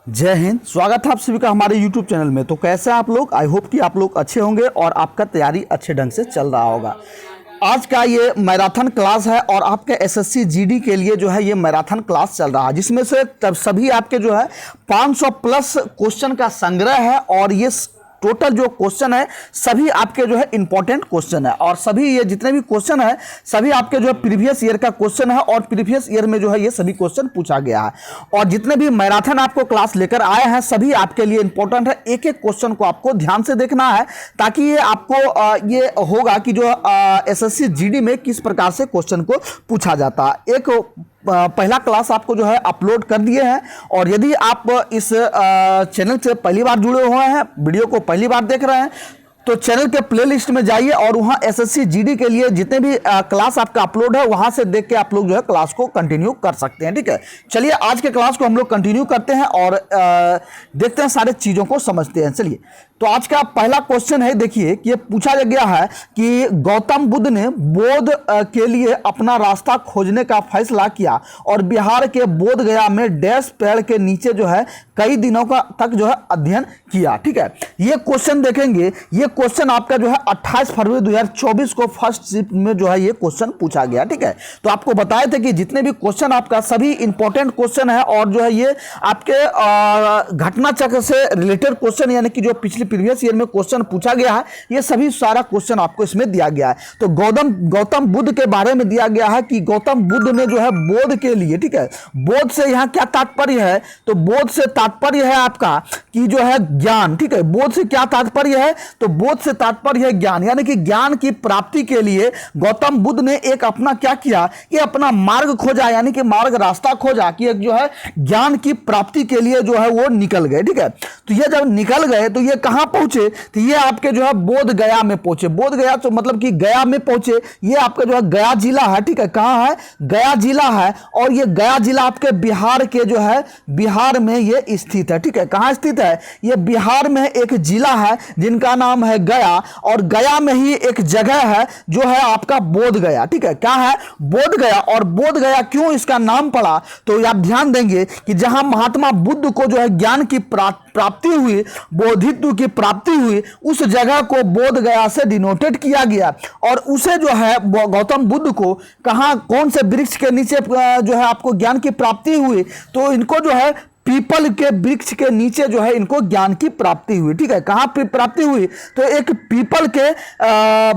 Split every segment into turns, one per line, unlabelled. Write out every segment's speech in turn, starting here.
जय हिंद। स्वागत है आप सभी का हमारे YouTube चैनल में। तो कैसे हैं आप लोग? आई होप कि आप लोग अच्छे होंगे और आपका तैयारी अच्छे ढंग से चल रहा होगा। आज का ये मैराथन क्लास है और आपके एसएससी जीडी के लिए जो है ये मैराथन क्लास चल रहा है, जिसमें से तब सभी आपके जो है 500 प्लस क्वेश्चन का संग्रह है और ये टोटल जो क्वेश्चन है सभी आपके जो है इंपॉर्टेंट क्वेश्चन है और सभी ये जितने भी क्वेश्चन है सभी आपके जो है प्रीवियस ईयर का क्वेश्चन है और प्रीवियस ईयर में जो है ये सभी क्वेश्चन पूछा गया है। और जितने भी मैराथन आपको क्लास लेकर आए हैं सभी आपके लिए इंपॉर्टेंट है। एक एक क्वेश्चन को आपको ध्यान से देखना है ताकि ये आपको ये होगा कि जो एसएससी जीडी में किस प्रकार से क्वेश्चन को पूछा जाता है। एक पहला क्लास आपको जो है अपलोड कर दिए हैं और यदि आप इस चैनल से पहली बार जुड़े हुए हैं, वीडियो को पहली बार देख रहे हैं, तो चैनल के प्लेलिस्ट में जाइए और वहां एसएससी जीडी के लिए जितने भी क्लास आपका अपलोड है वहां से देख के आप लोग जो है क्लास को कंटिन्यू कर सकते हैं। ठीक है, चलिए आज के क्लास को हम लोग कंटिन्यू करते हैं और देखते हैं, सारे चीज़ों को समझते हैं। चलिए, तो आज का पहला क्वेश्चन है, देखिए कि ये पूछा गया है कि गौतम बुद्ध ने बोध के लिए अपना रास्ता खोजने का फैसला किया और बिहार के बोध गया में डैश पेड़ के नीचे जो है कई दिनों का तक जो है अध्ययन किया। ठीक है, ये क्वेश्चन देखेंगे, ये क्वेश्चन आपका जो है 28 फरवरी 2024 को फर्स्ट शिफ्ट में जो है ये क्वेश्चन पूछा गया। ठीक है, तो आपको बताए थे कि जितने भी क्वेश्चन आपका सभी इंपॉर्टेंट क्वेश्चन है और जो है ये आपके घटना चक्र से रिलेटेड क्वेश्चन, यानी कि जो पिछले प्रीवियस ईयर में क्वेश्चन पूछा गया है, ये सभी सारा क्वेश्चन आपको इसमें दिया गया है। तो गौतम बुद्ध के बारे में दिया गया है कि गौतम बुद्ध ने जो है बोध के लिए, ठीक है, बोध से यहाँ क्या तात्पर्य है, तो बोध से तात्पर्य है आपका कि जो है ज्ञान। ठीक है, बोध से क्या तात्पर्य है, तो बोध से तात्पर्य है ज्ञान, यानी कि ज्ञान की प्राप्ति के लिए गौतम बुद्ध ने एक अपना क्या किया कि अपना मार्ग खोजा, यानी कि मार्ग रास्ता खोजा कि एक जो है ज्ञान की प्राप्ति के लिए जो है वो निकल गए। ठीक है, तो ये जब निकल गए तो ये कहां पहुंचे, तो ये आपके जो है बोध गया में पहुंचे। बोध गया तो मतलब कि गया में पहुंचे, ये आपका जो है गया जिला है। ठीक है, कहां है, गया जिला है और ये गया जिला आपके बिहार के जो है बिहार में ये स्थित है। ठीक है, कहां स्थित है, ये बिहार में एक जिला है जिनका नाम है गया और गया में ही एक जगह है जो है आपका बोध गया। ठीक है, क्या है, बोध गया। और बोध गया क्यों इसका नाम पड़ा, तो आप ध्यान देंगे कि जहां महात्मा बुद्ध को जो है ज्ञान की प्राप्ति हुई, बोधित्व की प्राप्ति हुई, उस जगह को बोध गया से डिनोटेड किया गया और उसे जो है गौतम बुद्ध को कहां, कौन से वृक्ष के नीचे जो है आपको ज्ञान की प्राप्ति हुई, तो इनको जो है पीपल के वृक्ष के नीचे जो है इनको ज्ञान की प्राप्ति हुई। ठीक है, कहां पे प्राप्ति हुई, तो एक पीपल के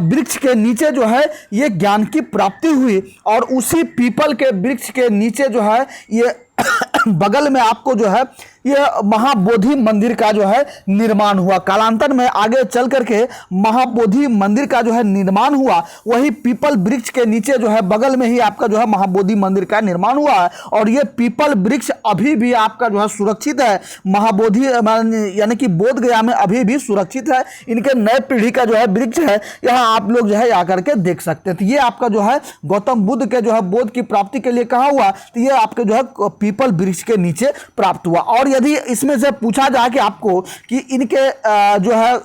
वृक्ष के नीचे जो है ये ज्ञान की प्राप्ति हुई और उसी पीपल के वृक्ष के नीचे जो है ये बगल में आपको जो है ये महाबोधि मंदिर का जो है निर्माण हुआ। कालांतर में आगे चल करके महाबोधि मंदिर का जो है निर्माण हुआ, वही पीपल वृक्ष के नीचे जो है बगल में ही आपका जो है महाबोधि मंदिर का निर्माण हुआ है और ये पीपल वृक्ष अभी भी आपका जो है सुरक्षित है। महाबोधि यानी कि बोध गया में अभी भी सुरक्षित है। इनके नए पीढ़ी का जो है वृक्ष है, यहाँ आप लोग जो है आकर के देख सकते हैं। तो ये आपका जो है गौतम बुद्ध के जो है बोध की प्राप्ति के लिए कहा हुआ, तो ये आपके जो है पीपल वृक्ष के नीचे प्राप्त हुआ। और यदि इसमें से पूछा जाए कि आपको कि इनके जो है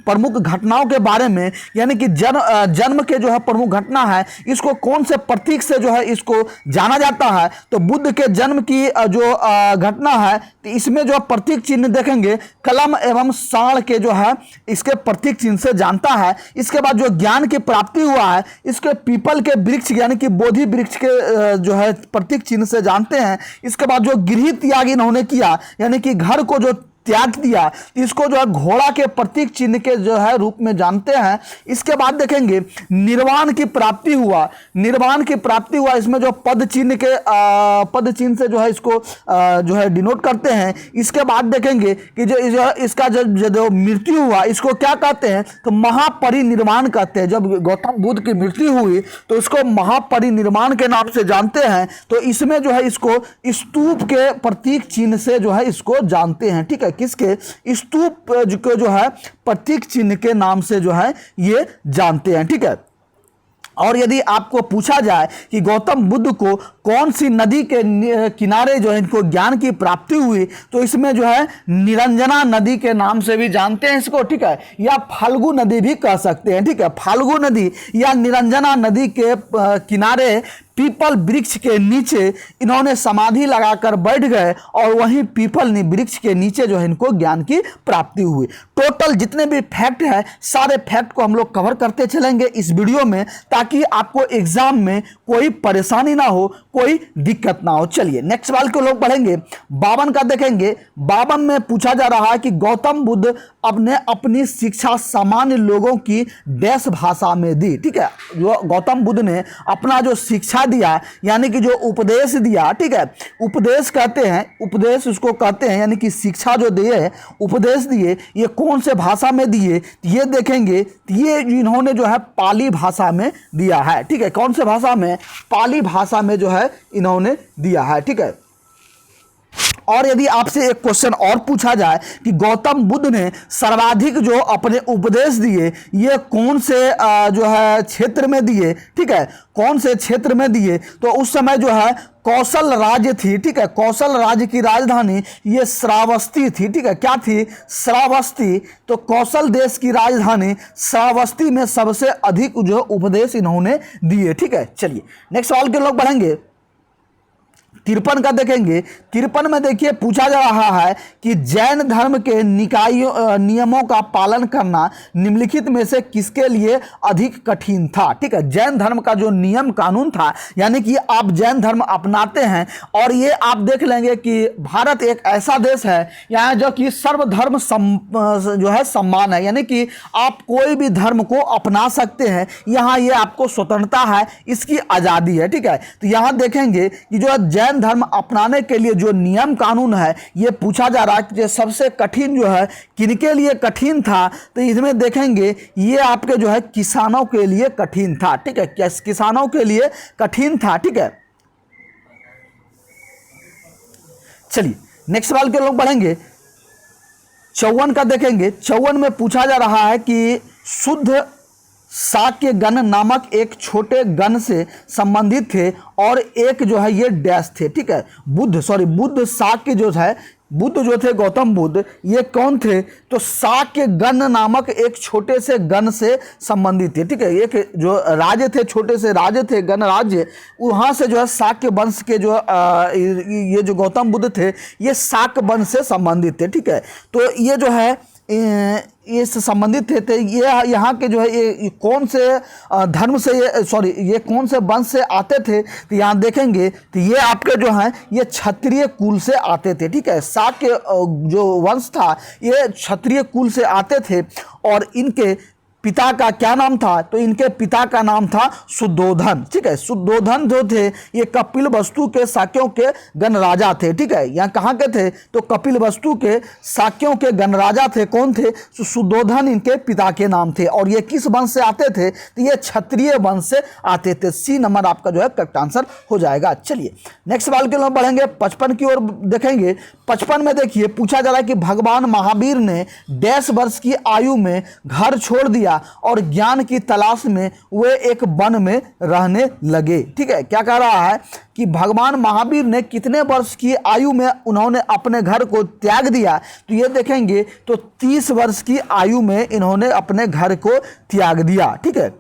प्रमुख घटनाओं के बारे में, यानी कि जन्म के जो है प्रमुख घटना है, इसको कौन से प्रतीक से जो है इसको जाना जाता है, तो बुद्ध के जन्म की जो घटना है, तो इसमें जो प्रतीक चिन्ह देखेंगे कलम एवं साण के जो है इसके प्रतीक चिन्ह से जानता है। इसके बाद जो ज्ञान की प्राप्ति हुआ है इसके पीपल के वृक्ष यानी कि बोधि वृक्ष के जो है प्रतीक चिन्ह से जानते हैं। इसके बाद जो गृह त्याग इन्होंने किया, यानी कि घर को जो त्याग दिया, इसको जो है घोड़ा के प्रतीक चिन्ह के जो है रूप में जानते हैं। इसके बाद देखेंगे निर्वाण की प्राप्ति हुआ, निर्वाण की प्राप्ति हुआ, इसमें जो पद चिन्ह के पद चिन्ह से जो है इसको जो है डिनोट करते हैं। इसके बाद देखेंगे कि जो इसका जो मृत्यु हुआ इसको क्या कहते हैं, तो महापरिनिर्वाण कहते हैं। जब गौतम बुद्ध की मृत्यु हुई तो इसको महापरिनिर्वाण के नाम से जानते हैं। तो इसमें जो है इसको स्तूप के प्रतीक चिन्ह से जो है इसको जानते हैं। ठीक है, किसके, स्तूप को जो है प्रतीक चिन्ह के नाम से जो है ये जानते हैं। ठीक है, और यदि आपको पूछा जाए कि गौतम बुद्ध को कौन सी नदी के किनारे जो है इनको ज्ञान की प्राप्ति हुई, तो इसमें जो है निरंजना नदी के नाम से भी जानते हैं इसको। ठीक है, या फाल्गु नदी भी कह सकते हैं। ठीक है, फाल्गु नदी या निरंजना नदी के किनारे पीपल वृक्ष के नीचे इन्होंने समाधि लगाकर बैठ गए और वहीं पीपल वृक्ष के नीचे जो है इनको ज्ञान की प्राप्ति हुई। टोटल जितने भी फैक्ट है सारे फैक्ट को हम लोग कवर करते चलेंगे इस वीडियो में, ताकि आपको एग्जाम में कोई परेशानी ना हो, कोई दिक्कत ना हो। चलिए नेक्स्ट सवाल को लोग पढ़ेंगे। 52 का देखेंगे। 52 में पूछा जा रहा है कि गौतम बुद्ध अपने अपनी शिक्षा सामान्य लोगों की डैश भाषा में दी। ठीक है, जो गौतम बुद्ध ने अपना जो शिक्षा दिया यानी कि जो उपदेश दिया, ठीक है, उपदेश कहते हैं, उपदेश उसको कहते हैं, यानी कि शिक्षा जो दिए, उपदेश दिए, ये कौन से भाषा में दिए ये देखेंगे। ये इन्होंने जो है पाली भाषा में दिया है। ठीक है, कौन से भाषा में? पाली भाषा में जो है इन्होंने दिया है। ठीक है, और यदि आपसे एक क्वेश्चन और पूछा जाए कि गौतम बुद्ध ने सर्वाधिक जो अपने उपदेश दिए ये कौन से जो है क्षेत्र में दिए, ठीक है, कौन से क्षेत्र में दिए, तो उस समय जो है कौशल राज्य थी। ठीक है, कौशल राज्य की राजधानी ये श्रावस्ती थी। ठीक है, क्या थी? श्रावस्ती। तो कौशल देश की राजधानी श्रावस्ती में सबसे अधिक जो उपदेश इन्होंने दिए। ठीक है, चलिए नेक्स्ट सवाल के लोग बढ़ेंगे। 53 का देखेंगे। 53 में देखिए पूछा जा रहा है कि जैन धर्म के निकायों नियमों का पालन करना निम्नलिखित में से किसके लिए अधिक कठिन था। ठीक है, जैन धर्म का जो नियम कानून था, यानी कि आप जैन धर्म अपनाते हैं और ये आप देख लेंगे कि भारत एक ऐसा देश है यहाँ जो कि सर्वधर्म जो है सम्मान है, यानी कि आप कोई भी धर्म को अपना सकते हैं, यहाँ ये आपको स्वतंत्रता है, इसकी आज़ादी है। ठीक है, तो यहाँ देखेंगे कि जो जैन धर्म अपनाने के लिए जो नियम कानून है ये पूछा जा रहा है कि सबसे कठिन जो है किनके लिए कठिन था, तो इसमें देखेंगे ये आपके जो है किसानों के लिए कठिन था। ठीक है, किसानों के लिए कठिन था। ठीक है, चलिए नेक्स्ट सवाल के लोग बढ़ेंगे। 54 का देखेंगे। 54 में पूछा जा रहा है कि शुद्ध शाक्य गण नामक एक छोटे गण से संबंधित थे और एक जो है ये डैश थे। ठीक है, बुद्ध शाक्य जो है, बुद्ध जो थे गौतम बुद्ध, ये कौन थे? तो शाक्य गण नामक एक छोटे से गण से संबंधित थे। ठीक है, एक जो राज्य थे, छोटे से राज्य थे, गण राज्य, वहाँ से जो है शाक्य वंश के जो ये जो गौतम बुद्ध थे ये शाक्य वंश से संबंधित थे। ठीक है, तो ये जो है ये से संबंधित थे। ये यहाँ के जो है ये कौन से धर्म से ये कौन से वंश से आते थे, तो यहाँ देखेंगे तो ये आपके जो हैं ये क्षत्रिय कुल से आते थे। ठीक है, शाक्य जो वंश था ये क्षत्रिय कुल से आते थे और इनके पिता का क्या नाम था? तो इनके पिता का नाम था शुद्धोधन। ठीक है, शुद्धोधन जो थे ये कपिल वस्तु के शाक्यों के गणराजा थे। ठीक है, यहाँ कहाँ के थे? तो कपिल वस्तु के शाक्यों के गणराजा थे। कौन थे? तो शुद्धोधन इनके पिता के नाम थे और ये किस वंश से आते थे? तो ये क्षत्रिय वंश से आते थे। सी नंबर आपका जो है करेक्ट आंसर हो जाएगा। चलिए नेक्स्ट सवाल के लिए बढ़ेंगे। 55 की ओर देखेंगे। 55 में देखिए पूछा जा रहा है कि भगवान महावीर ने 10 वर्ष की आयु में घर छोड़ दिया और ज्ञान की तलाश में वे एक वन में रहने लगे। ठीक है, क्या कह रहा है कि भगवान महावीर ने कितने वर्ष की आयु में उन्होंने अपने घर को त्याग दिया? तो ये देखेंगे तो 30 वर्ष की आयु में इन्होंने अपने घर को त्याग दिया। ठीक है,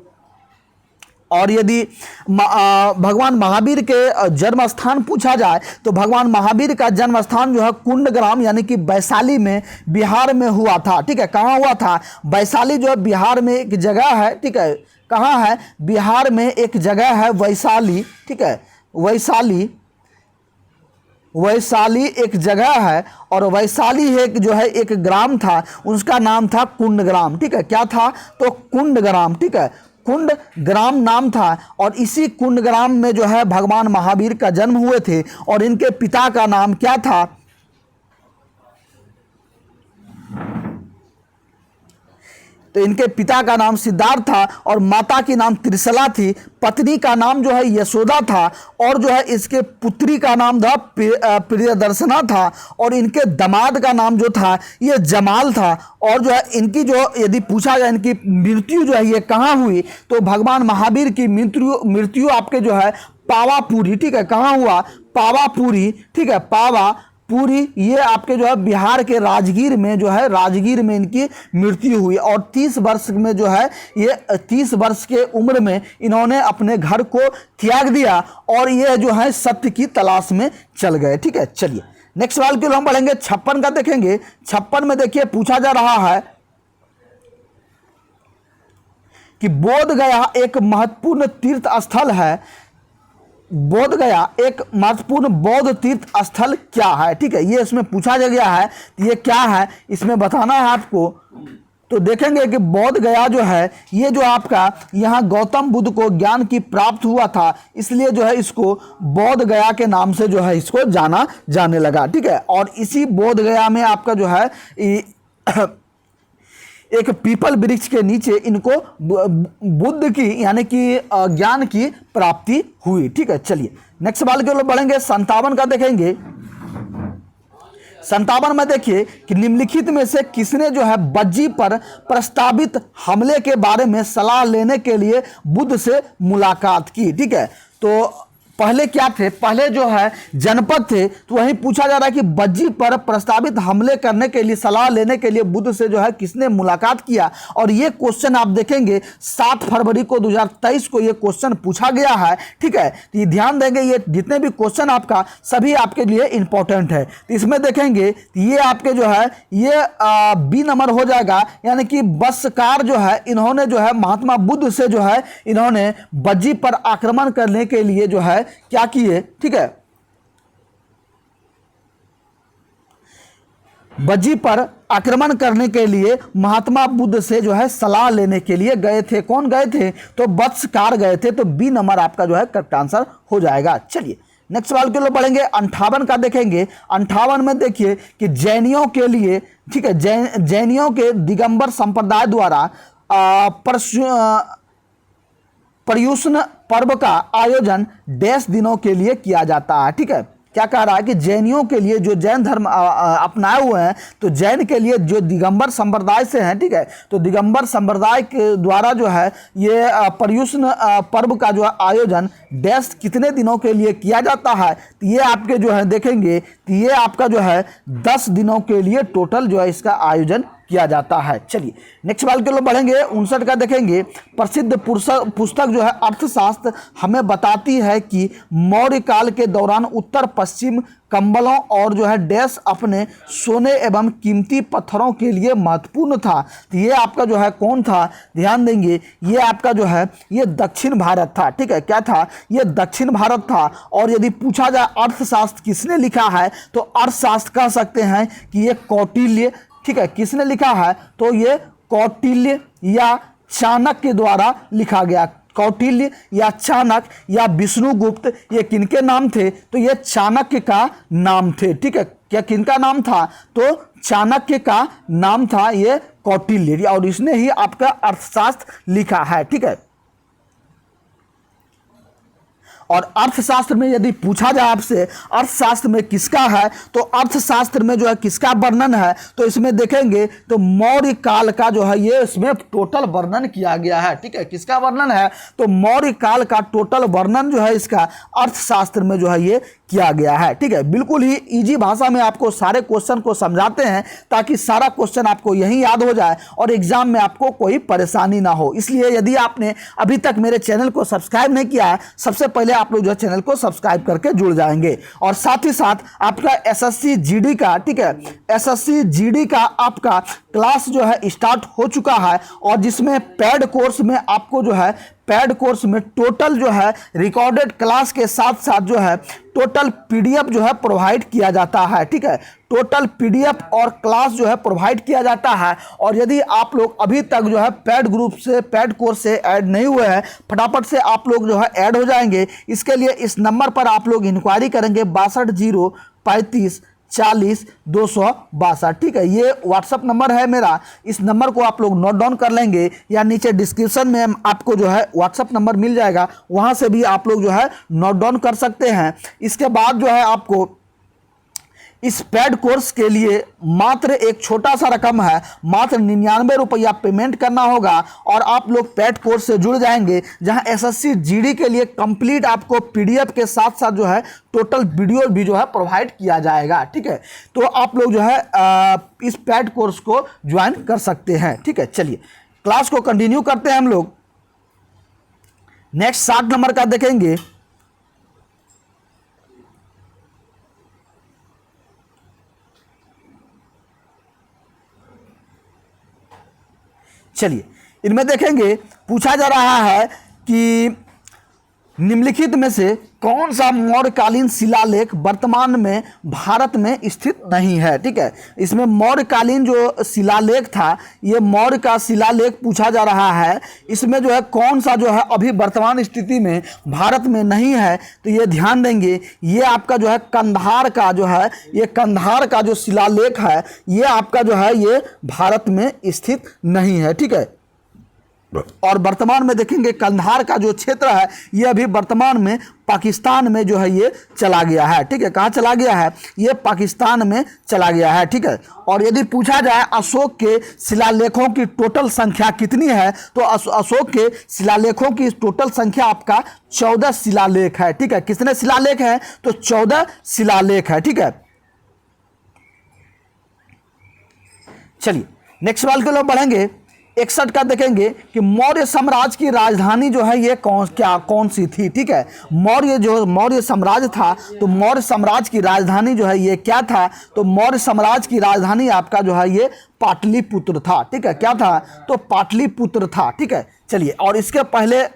और यदि भगवान महावीर के जन्म स्थान पूछा जाए तो भगवान महावीर का जन्म स्थान जो है कुंडग्राम यानी कि वैशाली में बिहार में हुआ था। ठीक है, कहाँ हुआ था? वैशाली जो है बिहार में एक जगह है। ठीक है, कहाँ है? बिहार में एक जगह है वैशाली। ठीक है, वैशाली एक जगह है और वैशाली एक जो है एक ग्राम था, उसका नाम था कुंडग्राम। ठीक है, क्या था? तो कुंडग्राम। ठीक है, कुंडग्राम नाम था और इसी कुंडग्राम में जो है भगवान महावीर का जन्म हुए थे और इनके पिता का नाम क्या था? तो इनके पिता का नाम सिद्धार्थ था और माता की नाम त्रिशला थी। पत्नी का नाम जो है यशोदा था और जो है इसके पुत्री का नाम था प्रियदर्शना था और इनके दामाद का नाम जो था ये जमाल था। और जो है इनकी जो यदि पूछा जाए इनकी मृत्यु जो है ये कहाँ हुई, तो भगवान महावीर की मृत्यु आपके जो है पावापुरी। ठीक है, कहाँ हुआ? पावापुरी। ठीक है, पूरी, ये आपके जो है बिहार के राजगीर में जो है, राजगीर में इनकी मृत्यु हुई। और 30 वर्ष में जो है, ये 30 वर्ष के उम्र में इन्होंने अपने घर को त्याग दिया और ये जो है सत्य की तलाश में चल गए। ठीक है, चलिए नेक्स्ट सवाल के लिए हम पढ़ेंगे 56 का। देखेंगे 56 में देखिए पूछा जा रहा है कि बोध गया एक महत्वपूर्ण तीर्थ स्थल है। बोध गया एक महत्वपूर्ण बौद्ध तीर्थ स्थल क्या है? ठीक है, ये इसमें पूछा गया है, ये क्या है इसमें बताना है आपको। तो देखेंगे कि बोध गया जो है, ये जो आपका यहाँ गौतम बुद्ध को ज्ञान की प्राप्त हुआ था, इसलिए जो है इसको बोध गया के नाम से जो है इसको जाना जाने लगा। ठीक है, और इसी बोध गया में आपका जो है एक पीपल वृक्ष के नीचे इनको बुद्ध की यानी कि ज्ञान की प्राप्ति हुई। ठीक है, चलिए नेक्स्ट सवाल के लिए बढ़ेंगे 57 का। देखेंगे 57 में देखिए कि निम्नलिखित में से किसने जो है बज्जी पर प्रस्तावित हमले के बारे में सलाह लेने के लिए बुद्ध से मुलाकात की? ठीक है, तो पहले क्या थे, पहले जो है जनपद थे, तो वहीं पूछा जा रहा है कि बज्जी पर प्रस्तावित हमले करने के लिए सलाह लेने के लिए बुद्ध से जो है किसने मुलाकात किया। और ये क्वेश्चन आप देखेंगे 7 फरवरी को 2023 को ये क्वेश्चन पूछा गया है। ठीक है, तो ये ध्यान देंगे, ये जितने भी क्वेश्चन आपका सभी आपके लिए इंपॉर्टेंट है। तो इसमें देखेंगे ये आपके जो है ये बी नंबर हो जाएगा, यानी कि बसकार जो है इन्होंने जो है महात्मा बुद्ध से जो है इन्होंने बज्जी पर आक्रमण करने के लिए जो है क्या किए। ठीक है, बज्जी पर आक्रमण करने के लिए महात्मा बुद्ध से जो है सलाह लेने के लिए गए थे। कौन गए थे? तो बत्सकार गए थे। तो बी नंबर आपका जो है करेक्ट आंसर हो जाएगा। चलिए नेक्स्ट सवाल के लिए बढ़ेंगे 58 का। देखेंगे 58 में देखिए कि जैनियों के लिए, ठीक है, जैनियों के दिगंबर संप्रदाय द्वारा पर्युषण पर्व का आयोजन डैश दिनों के लिए किया जाता है। ठीक है, क्या कह रहा है कि जैनियों के लिए जो जैन धर्म अपनाए हुए हैं, तो जैन के लिए जो दिगंबर संप्रदाय से हैं, ठीक है, तो दिगंबर संप्रदाय के द्वारा जो है ये पर्युषण पर्व का जो आयोजन डैश कितने दिनों के लिए किया जाता है? तो ये आपके जो है देखेंगे तो ये आपका जो है 10 दिनों के लिए टोटल जो है इसका आयोजन किया जाता है। चलिए नेक्स्ट सवाल के लिए बढ़ेंगे 59 का। देखेंगे प्रसिद्ध पुस्तक जो है अर्थशास्त्र हमें बताती है कि मौर्य काल के दौरान उत्तर पश्चिम कंबलों और जो है डैश अपने सोने एवं कीमती पत्थरों के लिए महत्वपूर्ण था। तो ये आपका जो है कौन था? ध्यान देंगे, ये आपका जो है ये दक्षिण भारत था। ठीक है, क्या था? ये दक्षिण भारत था। और यदि पूछा जाए अर्थशास्त्र किसने लिखा है, तो अर्थशास्त्र कह सकते हैं कि ये कौटिल्य। ठीक है, किसने लिखा है? तो ये कौटिल्य या चाणक्य के द्वारा लिखा गया। कौटिल्य या चाणक्य या विष्णुगुप्त, ये किनके नाम थे? तो ये चाणक्य का नाम थे। ठीक है, क्या किनका नाम था? तो चाणक्य का नाम था ये कौटिल्य, और इसने ही आपका अर्थशास्त्र लिखा है। ठीक है, और अर्थशास्त्र में यदि पूछा जाए आपसे अर्थशास्त्र में किसका है, तो अर्थशास्त्र में जो है किसका वर्णन है, तो इसमें देखेंगे तो मौर्य काल का जो है ये इसमें टोटल वर्णन किया गया है। ठीक है, किसका वर्णन है? तो मौर्य काल का टोटल वर्णन जो है इसका अर्थशास्त्र में जो है ये किया गया है। ठीक है, बिल्कुल ही इजी भाषा में आपको सारे क्वेश्चन को समझाते हैं ताकि सारा क्वेश्चन आपको यहीं याद हो जाए और एग्जाम में आपको कोई परेशानी ना हो। इसलिए यदि आपने अभी तक मेरे चैनल को सब्सक्राइब नहीं किया है, सबसे पहले आप लोग जो है चैनल को सब्सक्राइब करके जुड़ जाएंगे। और साथ ही साथ आपका एसएससी जीडी का, ठीक है, एसएससी जीडी का आपका क्लास जो है स्टार्ट हो चुका है, और जिसमें पेड कोर्स में आपको जो है पेड कोर्स में टोटल जो है रिकॉर्डेड क्लास के साथ साथ जो है टोटल पीडीएफ जो है प्रोवाइड किया जाता है। ठीक है, टोटल पीडीएफ और क्लास जो है प्रोवाइड किया जाता है। और यदि आप लोग अभी तक जो है पेड ग्रुप से, पेड कोर्स से ऐड नहीं हुए हैं, फटाफट से आप लोग जो है ऐड हो जाएंगे। इसके लिए इस नंबर पर आप लोग इंक्वायरी करेंगे 6203540262। ठीक है, ये व्हाट्सअप नंबर है मेरा, इस नंबर को आप लोग नोट डाउन कर लेंगे, या नीचे डिस्क्रिप्शन में आपको जो है व्हाट्सअप नंबर मिल जाएगा, वहाँ से भी आप लोग जो है नोट डाउन कर सकते हैं। इसके बाद जो है आपको इस पेड कोर्स के लिए मात्र एक छोटा सा रकम है, मात्र 99 रुपया पेमेंट करना होगा और आप लोग पेड कोर्स से जुड़ जाएंगे, जहां एसएससी जीडी के लिए कंप्लीट आपको पीडीएफ के साथ साथ जो है टोटल वीडियो भी जो है प्रोवाइड किया जाएगा। ठीक है, तो आप लोग जो है इस पेड कोर्स को ज्वाइन कर सकते हैं। ठीक है, चलिए क्लास को कंटिन्यू करते हैं हम लोग। नेक्स्ट 60 नंबर का देखेंगे। चलिए इनमें देखेंगे, पूछा जा रहा है कि निम्नलिखित में से कौन सा मौर्यकालीन शिलालेख वर्तमान में भारत में स्थित नहीं है। ठीक है, इसमें मौर्यकालीन जो शिलालेख था, ये मौर्य का शिलालेख पूछा जा रहा है। इसमें जो है कौन सा जो है अभी वर्तमान स्थिति में भारत में नहीं है, तो ये ध्यान देंगे, ये आपका जो है कंधार का जो है, ये कंधार का जो शिलालेख है, ये आपका जो है ये भारत में स्थित नहीं है। ठीक है, और वर्तमान में देखेंगे कंधार का जो क्षेत्र है, ये अभी वर्तमान में पाकिस्तान में जो है ये चला गया है। ठीक है, कहाँ चला गया है, ये पाकिस्तान में चला गया है। ठीक है, और यदि पूछा जाए अशोक के शिलालेखों की टोटल संख्या कितनी है, तो अशोक के शिलालेखों की टोटल संख्या आपका 14 शिलालेख है। ठीक है, कितने शिलालेख हैं, तो 14 शिलालेख है। ठीक है, चलिए नेक्स्ट सवाल के लिए बढ़ेंगे। 61 का देखेंगे कि मौर्य साम्राज्य की राजधानी जो है ये कौन सी थी। ठीक है, मौर्य साम्राज्य था, तो मौर्य साम्राज्य की राजधानी जो है ये क्या था, तो मौर्य साम्राज्य की राजधानी आपका जो है ये पाटलिपुत्र था। ठीक है, क्या था, तो पाटलिपुत्र था। ठीक है, चलिए और इसके पहले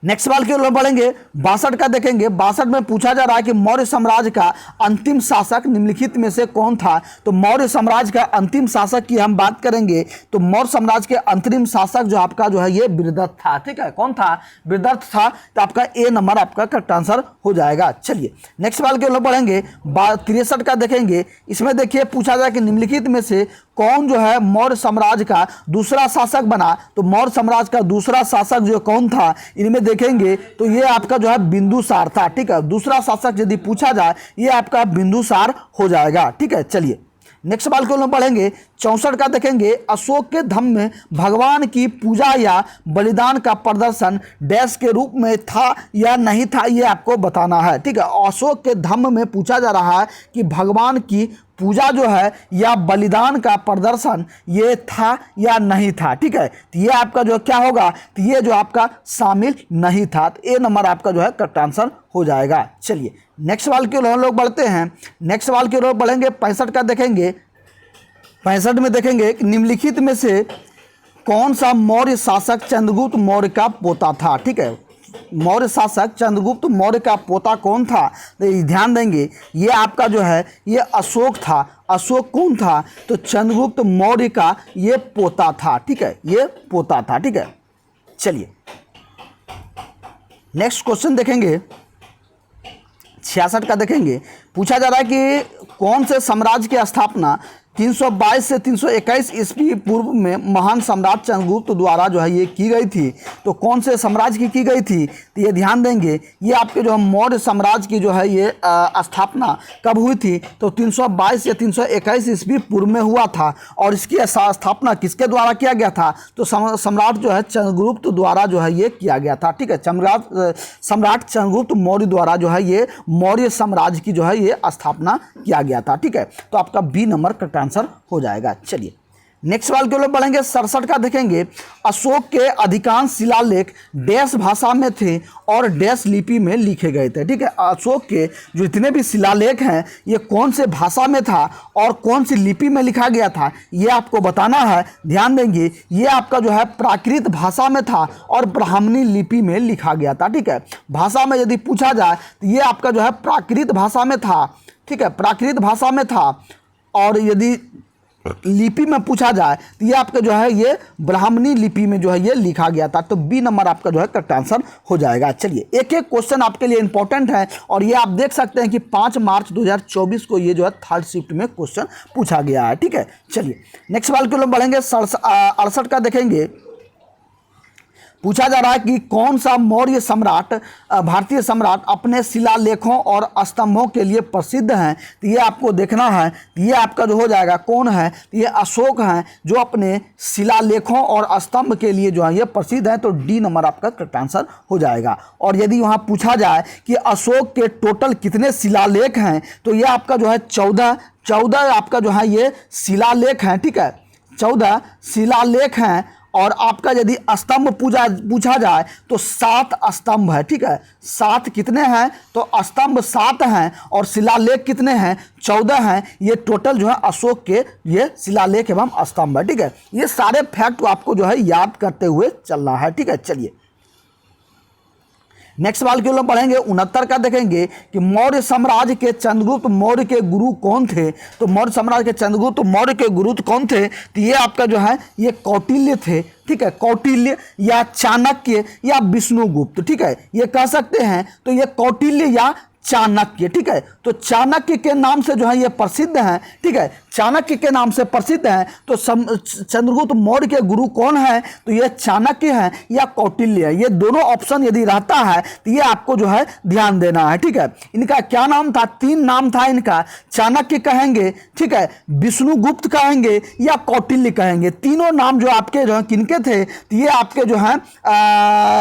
नेक्स्ट सवाल की ओर बढ़ेंगे। 62 का देखेंगे। 62 में पूछा जा रहा है कि मौर्य साम्राज्य का अंतिम शासक निम्नलिखित में से कौन था। तो मौर्य साम्राज्य का अंतिम शासक की हम बात करेंगे, तो मौर्य साम्राज्य के अंतरिम शासक जो आपका जो है ये बृहदत्त था। ठीक है, कौन था, बृहदत्त था, तो आपका ए नंबर आपका करेक्ट आंसर हो जाएगा। चलिए नेक्स्ट सवाल की ओर बढ़ेंगे। 63 का देखेंगे। इसमें देखिए पूछा जाए कि निम्नलिखित में से कौन जो है मौर्य साम्राज्य का दूसरा शासक बना। तो मौर्य साम्राज्य का दूसरा शासक जो कौन था, इनमें देखेंगे तो ये आपका जो है बिंदुसार था। ठीक है, दूसरा शासक यदि पूछा जाए ये आपका बिंदुसार हो जाएगा। ठीक है, चलिए नेक्स्ट सवाल को हम पढ़ेंगे। 64 का देखेंगे। अशोक के धम्म में भगवान की पूजा या बलिदान का प्रदर्शन डैश के रूप में था या नहीं था, ये आपको बताना है। ठीक है, अशोक के धम्म में पूछा जा रहा है कि भगवान की पूजा जो है या बलिदान का प्रदर्शन ये था या नहीं था। ठीक है, तो ये आपका जो क्या होगा, तो ये जो आपका शामिल नहीं था, तो ए नंबर आपका जो है करेक्ट आंसर हो जाएगा। चलिए नेक्स्ट सवाल की ओर हम लोग बढ़ते हैं। नेक्स्ट सवाल की ओर बढ़ेंगे। 65 का देखेंगे। 65 में देखेंगे कि निम्नलिखित में से कौन सा मौर्य शासक चंद्रगुप्त मौर्य का पोता था। ठीक है, मौर्य शासक चंद्रगुप्त मौर्य का पोता कौन था, तो ध्यान देंगे ये आपका जो है ये अशोक था। अशोक कौन था, तो चंद्रगुप्त मौर्य का ये पोता था। ठीक है, ये पोता था। ठीक है, चलिए नेक्स्ट क्वेश्चन देखेंगे। 66 का देखेंगे। पूछा जा रहा है कि कौन से साम्राज्य की स्थापना 322 से 321 ईस्वी पूर्व में महान सम्राट चंद्रगुप्त द्वारा जो है ये की गई थी। तो कौन से साम्राज्य की गई थी, तो ये ध्यान देंगे ये आपके जो मौर्य साम्राज्य की जो है ये स्थापना कब हुई थी, तो 322 या 321 ईस्वी पूर्व में हुआ था। और इसकी स्थापना किसके द्वारा किया गया था, तो सम्राट जो है चंद्रगुप्त द्वारा जो है ये किया गया था। ठीक है, सम्राट चंद्रगुप्त मौर्य द्वारा जो है ये मौर्य साम्राज्य की जो है ये स्थापना किया गया था। ठीक है, तो आपका बी नंबर करेक्ट आंसर हो जाएगा। चलिए नेक्स्ट सवाल के लिए बढ़ेंगे। 67 का देखेंगे। अशोक के अधिकांश शिलालेख डैश भाषा में थे और डैश लिपि में लिखे गए थे। ठीक है, अशोक के जो इतने भी शिलालेख हैं ये कौन से भाषा में था और कौन सी लिपि में लिखा गया था, ये आपको बताना है। ध्यान देंगे ये आपका जो है प्राकृत भाषा में था और ब्राह्मणी लिपि में लिखा गया था। ठीक है, भाषा में यदि पूछा जाए तो ये आपका जो है प्राकृत भाषा में था। ठीक है, प्राकृत भाषा में था। और यदि लिपि में पूछा जाए तो ये आपका जो है ये ब्राह्मणी लिपि में जो है ये लिखा गया था। तो बी नंबर आपका जो है करेक्ट आंसर हो जाएगा। चलिए एक एक क्वेश्चन आपके लिए इंपॉर्टेंट है और ये आप देख सकते हैं कि 5 मार्च 2024 को ये जो है थर्ड शिफ्ट में क्वेश्चन पूछा गया है। ठीक है, चलिए नेक्स्ट सवाल के लिए बढ़ेंगे। 68 का देखेंगे। पूछा जा रहा है कि कौन सा मौर्य सम्राट भारतीय सम्राट अपने शिलालेखों और स्तंभों के लिए प्रसिद्ध हैं। तो ये आपको देखना है, ये आपका जो हो जाएगा कौन है, तो ये अशोक हैं जो अपने शिलालेखों और स्तंभ के लिए जो है ये प्रसिद्ध है। तो डी नंबर आपका करेक्ट आंसर हो जाएगा। और यदि वहाँ पूछा जाए कि अशोक के टोटल कितने शिलालेख हैं, तो ये आपका जो है 14 आपका जो है ये शिलालेख हैं, ठीक है, 14 शिलालेख हैं। और आपका यदि स्तंभ पूछा जाए तो 7 स्तंभ है, ठीक है, 7 कितने हैं, तो स्तंभ 7 हैं और शिलालेख कितने हैं, 14 हैं। ये टोटल जो है अशोक के ये शिलालेख एवं स्तंभ है, ठीक है। ये सारे फैक्ट आपको जो है याद करते हुए चलना है, ठीक है। चलिए नेक्स्ट सवाल के लिए पढ़ेंगे 69 का, देखेंगे कि मौर्य साम्राज्य के चंद्रगुप्त मौर्य के गुरु कौन थे। तो मौर्य साम्राज्य के चंद्रगुप्त मौर्य के गुरु कौन थे, तो ये आपका जो है ये कौटिल्य थे, ठीक है, कौटिल्य या चाणक्य या विष्णुगुप्त, ठीक है, ये कह सकते हैं। तो ये कौटिल्य या चाणक्य, ठीक है, तो चाणक्य के नाम से जो है ये प्रसिद्ध हैं, ठीक है, चाणक्य के नाम से प्रसिद्ध हैं। तो चंद्रगुप्त मौर्य के गुरु कौन है, तो ये चाणक्य हैं या कौटिल्य है। ये दोनों ऑप्शन यदि रहता है तो ये आपको जो है ध्यान देना है, ठीक है। इनका क्या नाम था, 3 नाम था इनका, चाणक्य कहेंगे, ठीक है, विष्णुगुप्त कहेंगे या कौटिल्य कहेंगे। तीनों नाम जो आपके जो है किनके थे, तो ये आपके जो है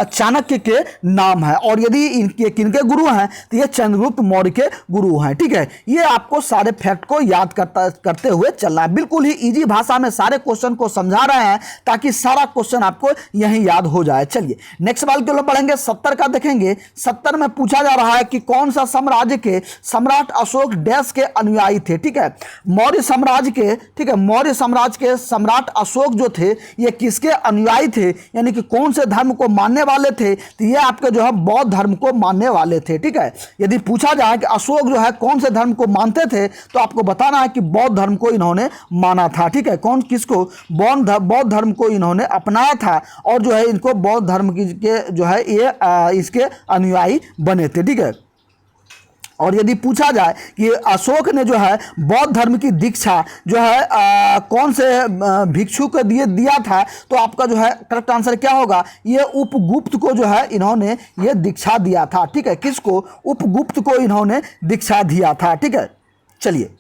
चाणक्य के नाम है। और यदि इनके किनके गुरु हैं, तो ये चंद्रगुप्त मौर्य के गुरु हैं, ठीक है। ये आपको सारे फैक्ट को याद करते हुए चलना है। बिल्कुल ही इजी भाषा में सारे क्वेश्चन को समझा रहे हैं ताकि सारा क्वेश्चन आपको यहीं याद हो जाए। चलिए नेक्स्ट सवाल के लिए पढ़ेंगे 70 का, देखेंगे 70 में पूछा जा रहा है कि कौन सा साम्राज्य के सम्राट अशोक डैश के अनुयायी थे, ठीक है। मौर्य साम्राज्य के, ठीक है, मौर्य साम्राज्य के सम्राट अशोक जो थे ये किसके अनुयायी थे, यानी कि कौन से धर्म को मानने वाले थे, तो ये आपके जो है बौद्ध धर्म को मानने वाले थे, ठीक है। यदि पूछा जाए कि अशोक जो है कौन से धर्म को मानते थे, तो आपको बताना है कि बौद्ध धर्म को इन्होंने माना था, ठीक है। कौन किसको, बौद्ध धर्म को इन्होंने अपनाया था और जो है इनको बौद्ध धर्म के जो है ये इसके अनुयायी बने थे, ठीक है। और यदि पूछा जाए कि अशोक ने जो है बौद्ध धर्म की दीक्षा जो है कौन से भिक्षु को दिया था, तो आपका जो है करेक्ट आंसर क्या होगा, ये उपगुप्त को जो है इन्होंने ये दीक्षा दिया था, ठीक है। किसको, उपगुप्त को इन्होंने दीक्षा दिया था, ठीक है। चलिए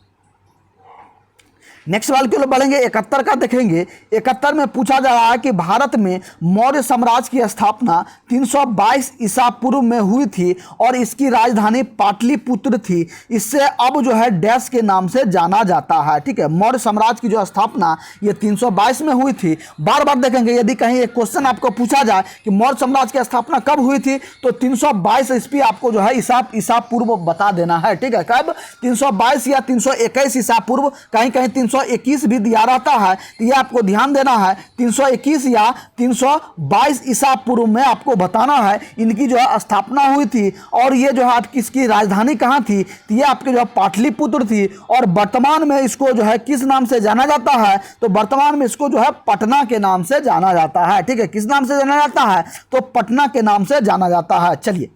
नेक्स्ट सवाल के लिए बढ़ेंगे 71 का, देखेंगे 71 में पूछा जा रहा है कि भारत में मौर्य साम्राज्य की स्थापना 322 ईसा पूर्व में हुई थी और इसकी राजधानी पाटलिपुत्र थी। इससे अब जो है डैश के नाम से जाना जाता है, ठीक है। मौर्य साम्राज्य की जो स्थापना ये 322 में हुई थी। बार बार देखेंगे यदि कहीं एक क्वेश्चन आपको पूछा जाए कि मौर्य साम्राज्य की स्थापना कब हुई थी, तो 322 ईस्वी आपको जो है ईसा पूर्व बता देना है, ठीक है। कब, 322 या 321 ईसा पूर्व, कहीं कहीं 321 भी दिया रहता है, तो ये आपको ध्यान देना है। 321 या 322 ईसा पूर्व में आपको बताना है इनकी जो है स्थापना हुई थी। और ये जो है आपकी इसकी राजधानी कहाँ थी, तो ये आपके जो है पाटलिपुत्र थी। और वर्तमान में इसको जो है किस नाम से जाना जाता है, तो वर्तमान में इसको जो है पटना के नाम से जाना जाता है, ठीक है। किस नाम से जाना जाता है, तो पटना के नाम से जाना जाता है। चलिए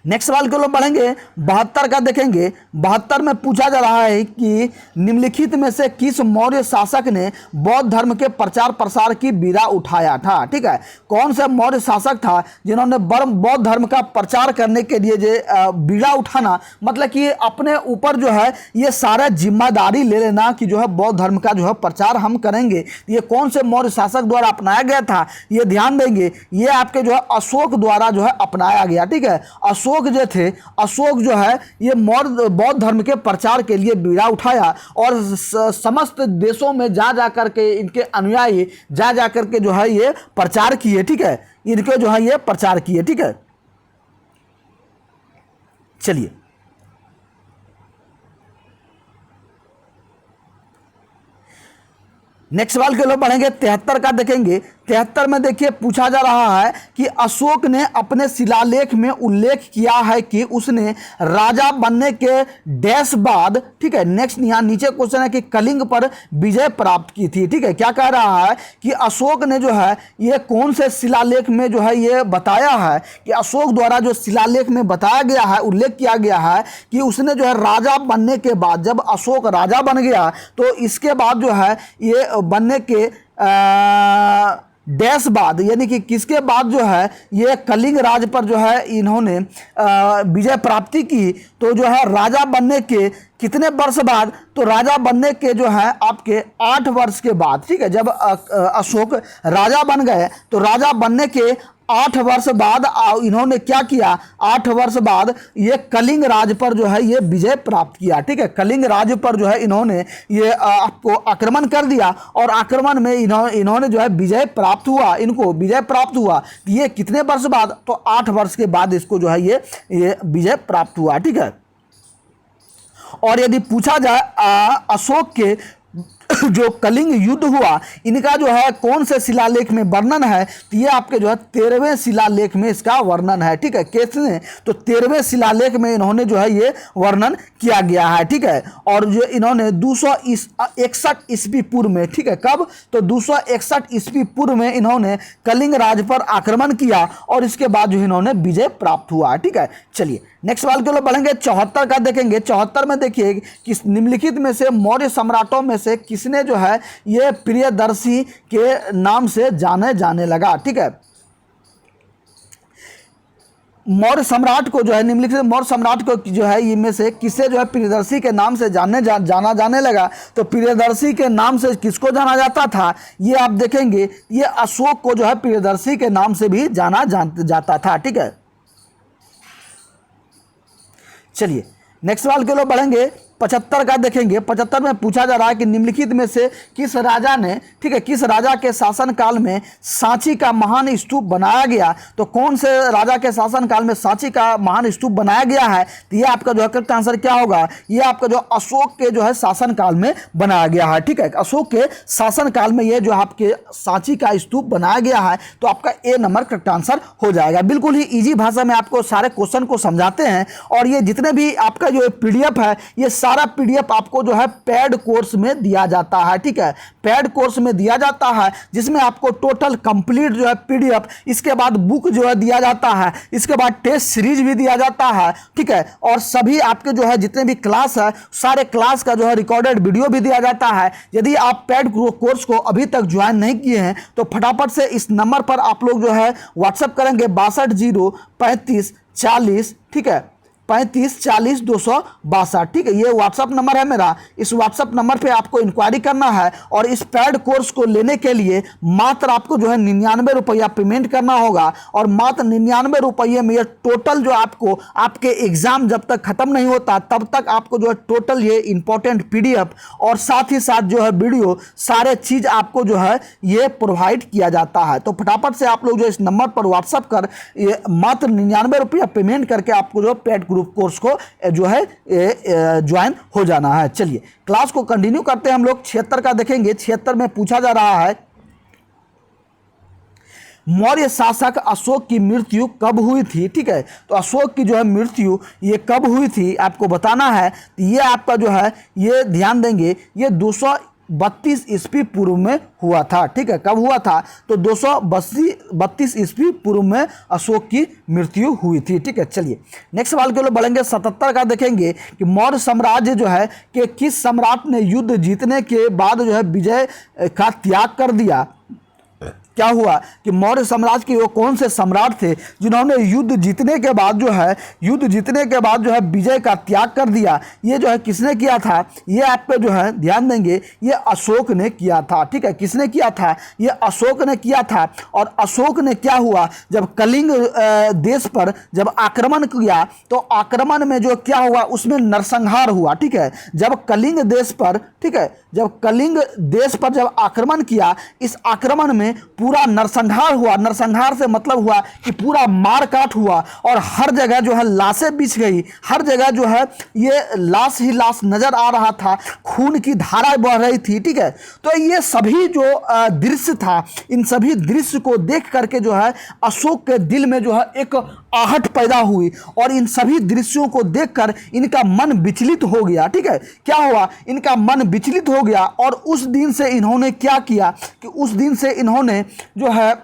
नेक्स्ट सवाल के लिए बढ़ेंगे 72 का, देखेंगे 72 में पूछा जा रहा है कि निम्नलिखित में से किस मौर्य शासक ने बौद्ध धर्म के प्रचार प्रसार की बीड़ा उठाया था, ठीक है। कौन सा मौर्य शासक था जिन्होंने बौद्ध धर्म का प्रचार करने के लिए जो बीड़ा उठाना, मतलब कि अपने ऊपर जो है ये सारा जिम्मेदारी ले लेना कि जो है बौद्ध धर्म का जो है प्रचार हम करेंगे, ये कौन से मौर्य शासक द्वारा अपनाया गया था, ये ध्यान देंगे। ये आपके जो है अशोक द्वारा जो है अपनाया गया, ठीक है। अशोक जो थे, अशोक जो है ये बौद्ध धर्म के प्रचार के लिए बीड़ा उठाया और समस्त देशों में जा करके इनके अनुयायी जा करके जो है ये प्रचार किए, ठीक है। इनके जो है ये प्रचार किए, ठीक है। चलिए नेक्स्ट सवाल के लिए बढ़ेंगे 73 का, देखेंगे 73 में देखिए पूछा जा रहा है कि अशोक ने अपने शिलालेख में उल्लेख किया है कि उसने राजा बनने के डैश बाद, ठीक है। नेक्स्ट यहाँ नीचे क्वेश्चन है कि कलिंग पर विजय प्राप्त की थी, ठीक है। क्या कह रहा है कि अशोक ने जो है ये कौन से शिलालेख में जो है ये बताया है कि अशोक द्वारा जो शिलालेख में बताया गया है, उल्लेख किया गया है कि उसने जो है राजा बनने के बाद, जब अशोक राजा बन गया तो इसके बाद जो है ये बनने के डैश बाद, यानी कि किसके बाद जो है ये कलिंग राज पर जो है इन्होंने विजय प्राप्ति की, तो जो है राजा बनने के कितने वर्ष बाद, तो राजा बनने के जो है आपके 8 वर्ष के बाद, ठीक है। जब अशोक राजा बन गए तो राजा बनने के 8 वर्ष बाद इन्होंने क्या किया, 8 वर्ष बाद ये कलिंग राज पर जो है ये विजय प्राप्त किया, ठीक है। कलिंग राज पर जो है इन्होंने ये आपको आक्रमण कर दिया और आक्रमण में इन्होंने जो है विजय प्राप्त हुआ, इनको विजय प्राप्त हुआ। ये कितने वर्ष बाद, तो 8 वर्ष के बाद इसको जो है ये विजय प्राप्त हुआ, ठीक है। और यदि पूछा जाए अशोक के जो कलिंग युद्ध हुआ इनका जो है कौन से शिलालेख में वर्णन है, तो ये आपके जो है 13वें शिलालेख में इसका वर्णन है, ठीक है। किसने, तो 13वें शिलालेख में इन्होंने जो है ये वर्णन किया गया है, ठीक है। और जो इन्होंने 261 ईस्वी पूर्व में, ठीक है, कब, तो 261 ईस्वी पूर्व में इन्होंने कलिंग राज पर आक्रमण किया और इसके बाद जो इन्होंने विजय प्राप्त हुआ, ठीक है। चलिए नेक्स्ट सवाल के लिए बढ़ेंगे। 74 का देखेंगे। 74 में देखिए कि निम्नलिखित में से मौर्य सम्राटों में से किसने जो है ये प्रियदर्शी के नाम से जाने लगा, ठीक है। मौर्य सम्राट को जो है निम्नलिखित मौर्य सम्राट को जो है इनमें से किसे जो है प्रियदर्शी के नाम से जाना जाने लगा, तो प्रियदर्शी के नाम से किसको जाना जाता था, ये आप देखेंगे ये अशोक को जो है प्रियदर्शी के नाम से भी जाना जाता था, ठीक है। चलिए नेक्स्ट सवाल के लिए बढ़ेंगे। 75 का देखेंगे। 75 में पूछा जा रहा है कि निम्नलिखित में से किस राजा ने, ठीक है, किस राजा के शासनकाल में सांची का महान स्तूप बनाया गया, तो कौन से राजा के शासनकाल में सांची का महान स्तूप बनाया गया है, तो ये आपका जो है करेक्ट आंसर क्या होगा, ये आपका जो अशोक के जो है शासनकाल में बनाया गया है, ठीक है। अशोक के शासनकाल में ये जो आपके सांची का स्तूप बनाया गया है, तो आपका ए नंबर करेक्ट आंसर हो जाएगा। बिल्कुल ही ईजी भाषा में आपको सारे क्वेश्चन को समझाते हैं और ये जितने भी आपका जो पीडीएफ है ये सारा पीडीएफ आपको जो है पेड कोर्स में दिया जाता है, ठीक है। पेड कोर्स में दिया जाता है जिसमें आपको टोटल कंप्लीट जो है पीडीएफ, इसके बाद बुक जो है दिया जाता है, इसके बाद टेस्ट सीरीज भी दिया जाता है, ठीक है। और सभी आपके जो है जितने भी क्लास है सारे क्लास का जो है रिकॉर्डेड वीडियो भी दिया जाता है। यदि आप पेड कोर्स को अभी तक ज्वाइन नहीं किए हैं तो फटाफट से इस नंबर पर आप लोग जो है व्हाट्सएप करेंगे 62 0 35 40, ठीक है, 35 40 262, ठीक है। ये व्हाट्सअप नंबर है मेरा। इस व्हाट्सअप नंबर पे आपको इंक्वायरी करना है और इस पेड कोर्स को लेने के लिए मात्र आपको जो है 99 रुपया पेमेंट करना होगा और मात्र 99 रुपये में ये टोटल जो आपको आपके एग्जाम जब तक खत्म नहीं होता तब तक आपको जो है टोटल ये इंपॉर्टेंट पीडीएफ और साथ ही साथ जो है वीडियो सारे चीज आपको जो है ये प्रोवाइड किया जाता है। तो फटाफट से आप लोग जो इस नंबर पर व्हाट्सअप कर ये मात्र 99 रुपया पेमेंट करके आपको जो पेड ग्रुप कोर्स को जो है ज्वाइन हो जाना है। चलिए क्लास को कंटिन्यू करते हैं हम लोग। 76 का देखेंगे। 76 में पूछा जा रहा है मौर्य शासक अशोक की मृत्यु कब हुई थी, ठीक है। तो अशोक की जो है मृत्यु ये कब हुई थी आपको बताना है। तो ये आपका जो है ये ध्यान देंगे ये 232 ईस्वी पूर्व में हुआ था, ठीक है। कब हुआ था, तो 232 ईस्वी पूर्व में अशोक की मृत्यु हुई थी, ठीक है। चलिए नेक्स्ट सवाल के लिए बढ़ेंगे। 77 का देखेंगे कि मौर्य साम्राज्य जो है कि किस सम्राट ने युद्ध जीतने के बाद जो है विजय का त्याग कर दिया। क्या हुआ कि मौर्य साम्राज्य के वो कौन से सम्राट थे जिन्होंने युद्ध जीतने के बाद जो है विजय का त्याग कर दिया। ये जो है किसने किया था, ये आप पे जो है ध्यान देंगे ये अशोक ने किया था, ठीक है। किसने किया था, ये अशोक ने किया था। और अशोक ने क्या हुआ, जब कलिंग देश पर जब आक्रमण किया तो आक्रमण में जो क्या हुआ उसमें नरसंहार हुआ, ठीक है। जब कलिंग देश पर, ठीक है, जब कलिंग देश पर जब आक्रमण किया इस आक्रमण में पूरा नरसंहार हुआ। नरसंहार से मतलब हुआ कि पूरा मार काट हुआ और हर जगह जो है लाशें बिछ गई, हर जगह जो है ये लाश ही लाश नजर आ रहा था, खून की धारा बह रही थी, ठीक है। तो ये सभी जो दृश्य था इन सभी दृश्य को देख करके जो है अशोक के दिल में जो है एक आहट पैदा हुई और इन सभी दृश्यों को देखकर इनका मन विचलित हो गया, ठीक है। क्या हुआ, इनका मन विचलित हो गया और उस दिन से इन्होंने क्या किया कि उस दिन से इन्होंने जो है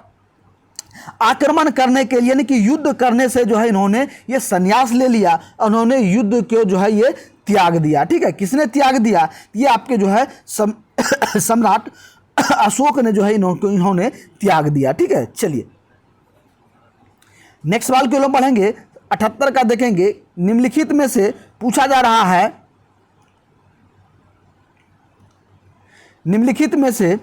आक्रमण करने के लिए यानी कि युद्ध करने से जो है इन्होंने ये संन्यास ले लिया। उन्होंने युद्ध के जो है ये त्याग दिया, ठीक है। किसने त्याग दिया, ये आपके जो है सम्राट अशोक ने जो है इन्होंने त्याग दिया। ठीक है, चलिए नेक्स्ट सवाल के लोग पढ़ेंगे 78 का देखेंगे। निम्नलिखित में से पूछा जा रहा है, निम्नलिखित में से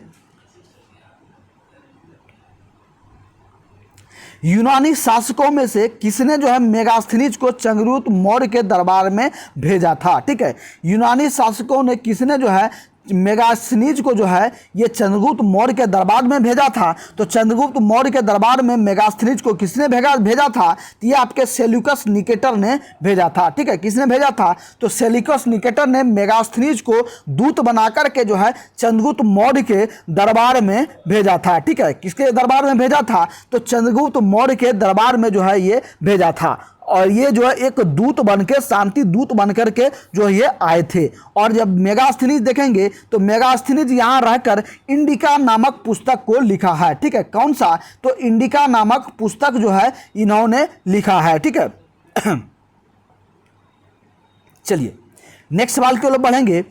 यूनानी शासकों में से किसने जो है मेगास्थनीज को चंद्रगुप्त मौर्य के दरबार में भेजा था। ठीक है, यूनानी शासकों ने किसने जो है मेगास्थनीज को जो है ये चंद्रगुप्त मौर्य के दरबार में भेजा था। तो चंद्रगुप्त मौर्य के दरबार में मेगास्थनीज को किसने भेजा था? तो ये आपके सेल्यूकस निकेटर ने भेजा था। ठीक है, किसने भेजा था? तो सेल्यूकस निकेटर ने मेगास्थनीज को दूत बनाकर के जो है चंद्रगुप्त मौर्य के दरबार में भेजा था। ठीक है, किसके दरबार में भेजा था? तो चंद्रगुप्त मौर्य के दरबार में जो है ये भेजा था। और ये जो है एक दूत बनके, शांति दूत बनकर के जो ये आए थे। और जब मेगास्थनीज देखेंगे तो मेगास्थनीज यहाँ रहकर इंडिका नामक पुस्तक को लिखा है। ठीक है, कौन सा? तो इंडिका नामक पुस्तक जो है इन्होंने लिखा है। ठीक है, चलिए नेक्स्ट सवाल की ओर बढ़ेंगे।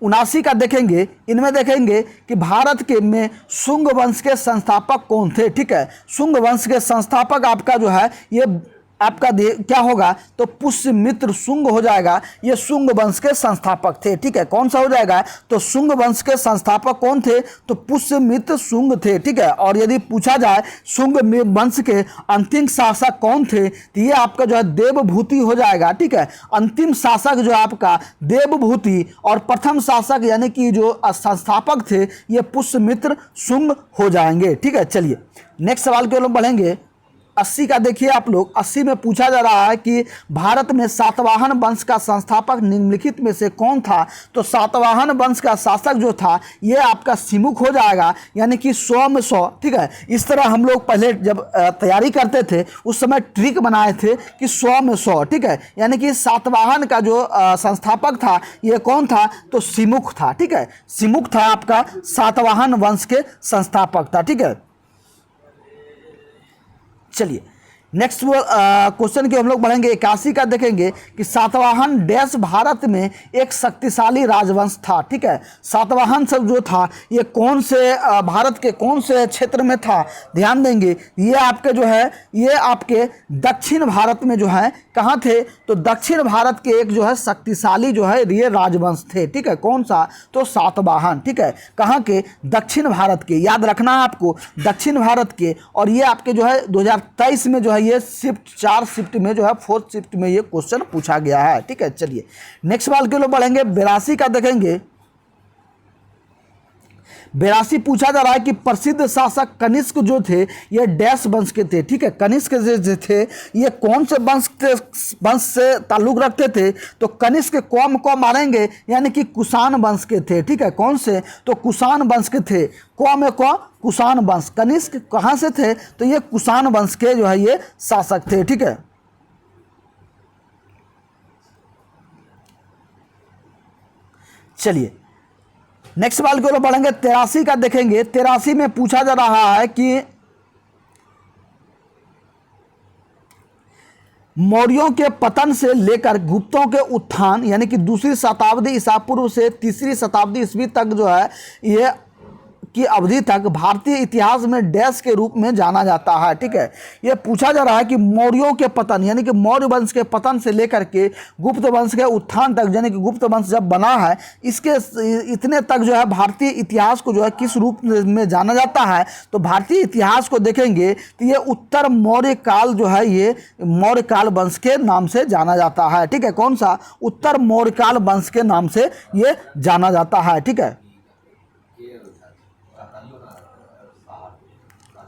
79 का देखेंगे। इनमें देखेंगे कि भारत के में शुंग वंश के संस्थापक कौन थे। ठीक है, शुंग वंश के संस्थापक आपका जो है ये आपका क्या होगा? तो पुष्यमित्र शुंग हो जाएगा। ये शुंग वंश के संस्थापक थे। ठीक है, कौन सा हो जाएगा? तो शुंग वंश के संस्थापक कौन थे? तो पुष्यमित्र शुंग थे। ठीक है, और यदि पूछा जाए शुंग वंश के अंतिम शासक कौन थे, तो ये आपका जो है देवभूति हो जाएगा। ठीक है, अंतिम शासक जो आपका देवभूति और प्रथम शासक यानी कि जो संस्थापक थे ये पुष्यमित्र शुंग हो जाएंगे। ठीक है, चलिए नेक्स्ट सवाल के लोग बढ़ेंगे। 80 का देखिए आप लोग। 80 में पूछा जा रहा है कि भारत में सातवाहन वंश का संस्थापक निम्नलिखित में से कौन था। तो सातवाहन वंश का शासक जो था ये आपका सिमुख हो जाएगा, यानी कि 100 में 100। ठीक है, इस तरह हम लोग पहले जब तैयारी करते थे उस समय ट्रिक बनाए थे कि 100 में 100। ठीक है, यानी कि सातवाहन का जो संस्थापक था ये कौन था? तो सिमुख था। ठीक है, सिमुख था आपका सातवाहन वंश के संस्थापक था। ठीक है, चलिए नेक्स्ट क्वेश्चन के हम लोग बढ़ेंगे। 81 का देखेंगे कि सातवाहन डैश भारत में एक शक्तिशाली राजवंश था। ठीक है, सातवाहन सब जो था ये कौन से भारत के कौन से क्षेत्र में था? ध्यान देंगे ये आपके जो है ये आपके दक्षिण भारत में जो है कहाँ थे? तो दक्षिण भारत के एक जो है शक्तिशाली जो है ये राजवंश थे। ठीक है, कौन सा? तो सातवाहन। ठीक है, कहाँ के? दक्षिण भारत के, याद रखना है आपको, दक्षिण भारत के। और ये आपके जो है 2023 में जो है ये शिफ्ट 4 शिफ्ट में जो है 4th शिफ्ट में ये क्वेश्चन पूछा गया है। ठीक है, चलिए नेक्स्ट सवाल के लिए बढ़ेंगे। 82 का देखेंगे। 82 पूछा जा रहा है कि प्रसिद्ध शासक कनिष्क जो थे ये डैश वंश के थे। ठीक है, कनिष्क जो थे ये कौन से वंश से ताल्लुक रखते थे? तो कनिष्क को मारेंगे यानी कि कुषाण वंश के थे। ठीक है, कौन से? तो कुषाण वंश के थे। कुषाण वंश। कनिष्क कहाँ से थे? तो ये कुषाण वंश के जो है ये शासक थे। ठीक है, चलिए नेक्स्ट सवाल की ओर बढ़ेंगे। 83 का देखेंगे। 83 में पूछा जा रहा है कि मौर्यों के पतन से लेकर गुप्तों के उत्थान यानी कि 2री शताब्दी ईसा पूर्व से 3री शताब्दी ईस्वी तक जो है ये की अवधि तक भारतीय इतिहास में डैश के रूप में जाना जाता है। ठीक है, ये पूछा जा रहा है कि मौर्यों के पतन यानी कि मौर्य वंश के पतन से लेकर के गुप्त वंश के उत्थान तक, यानी कि गुप्त वंश जब बना है इसके इतने तक जो है भारतीय इतिहास को जो है किस रूप में जाना जाता है? तो भारतीय इतिहास को देखेंगे तो ये उत्तर मौर्य काल जो है ये मौर्य काल वंश के नाम से जाना जाता है। ठीक है, कौन सा? उत्तर मौर्य काल वंश के नाम से ये जाना जाता है। ठीक है,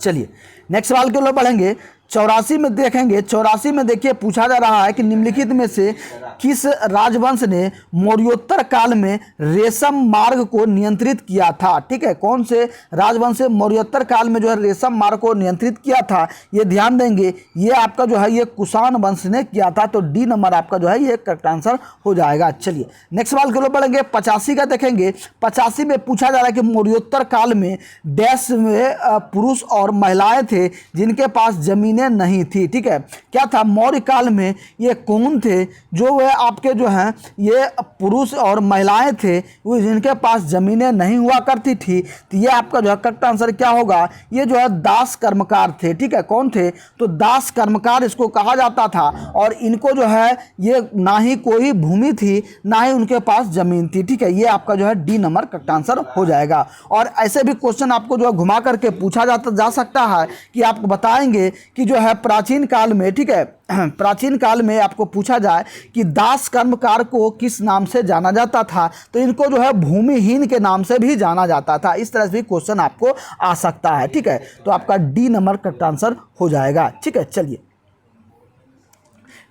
चलिए नेक्स्ट सवाल के लिए बढ़ेंगे। 84 में देखेंगे। 84 में देखिए पूछा जा रहा है कि निम्नलिखित में से किस राजवंश ने मौर्योत्तर काल में रेशम मार्ग को नियंत्रित किया था? ठीक है, कौन से राजवंश से मौर्योत्तर काल में जो है रेशम मार्ग को नियंत्रित किया था? ये ध्यान देंगे ये आपका जो है ये कुषाण वंश ने किया था। तो डी नंबर आपका जो है ये करेक्ट आंसर हो जाएगा। चलिए नेक्स्ट सवाल के लिए बढ़ेंगे। 85 का देखेंगे। 85 में पूछा जा रहा है कि मौर्योत्तर काल में डैश में पुरुष और महिलाएं थे जिनके पास जमीन जमीनें नहीं थी। ठीक है, क्या था, मौर्य काल में ये कौन थे जो वह आपके जो हैं ये पुरुष और महिलाएं थे वो जिनके पास ज़मीनें नहीं हुआ करती थी। तो ये आपका जो है करेक्ट आंसर क्या होगा, ये जो है दास कर्मकार थे। ठीक है, कौन थे, तो दास कर्मकार इसको कहा जाता था। और इनको जो है ये ना ही कोई भूमि थी ना ही उनके पास ज़मीन थी। ठीक है, ये आपका जो है डी नंबर करेक्ट आंसर हो जाएगा। और ऐसे भी क्वेश्चन आपको जो है घुमा करके पूछा जा सकता है कि आपको बताएंगे कि जो है प्राचीन काल में, ठीक है, प्राचीन काल में आपको पूछा जाए कि दास कर्मकार को किस नाम से जाना जाता था, तो इनको जो है भूमिहीन के नाम से भी जाना जाता था। इस तरह से भी क्वेश्चन आपको आ सकता है। ठीक है, तो आपका डी नंबर करेक्ट आंसर हो जाएगा। ठीक है, चलिए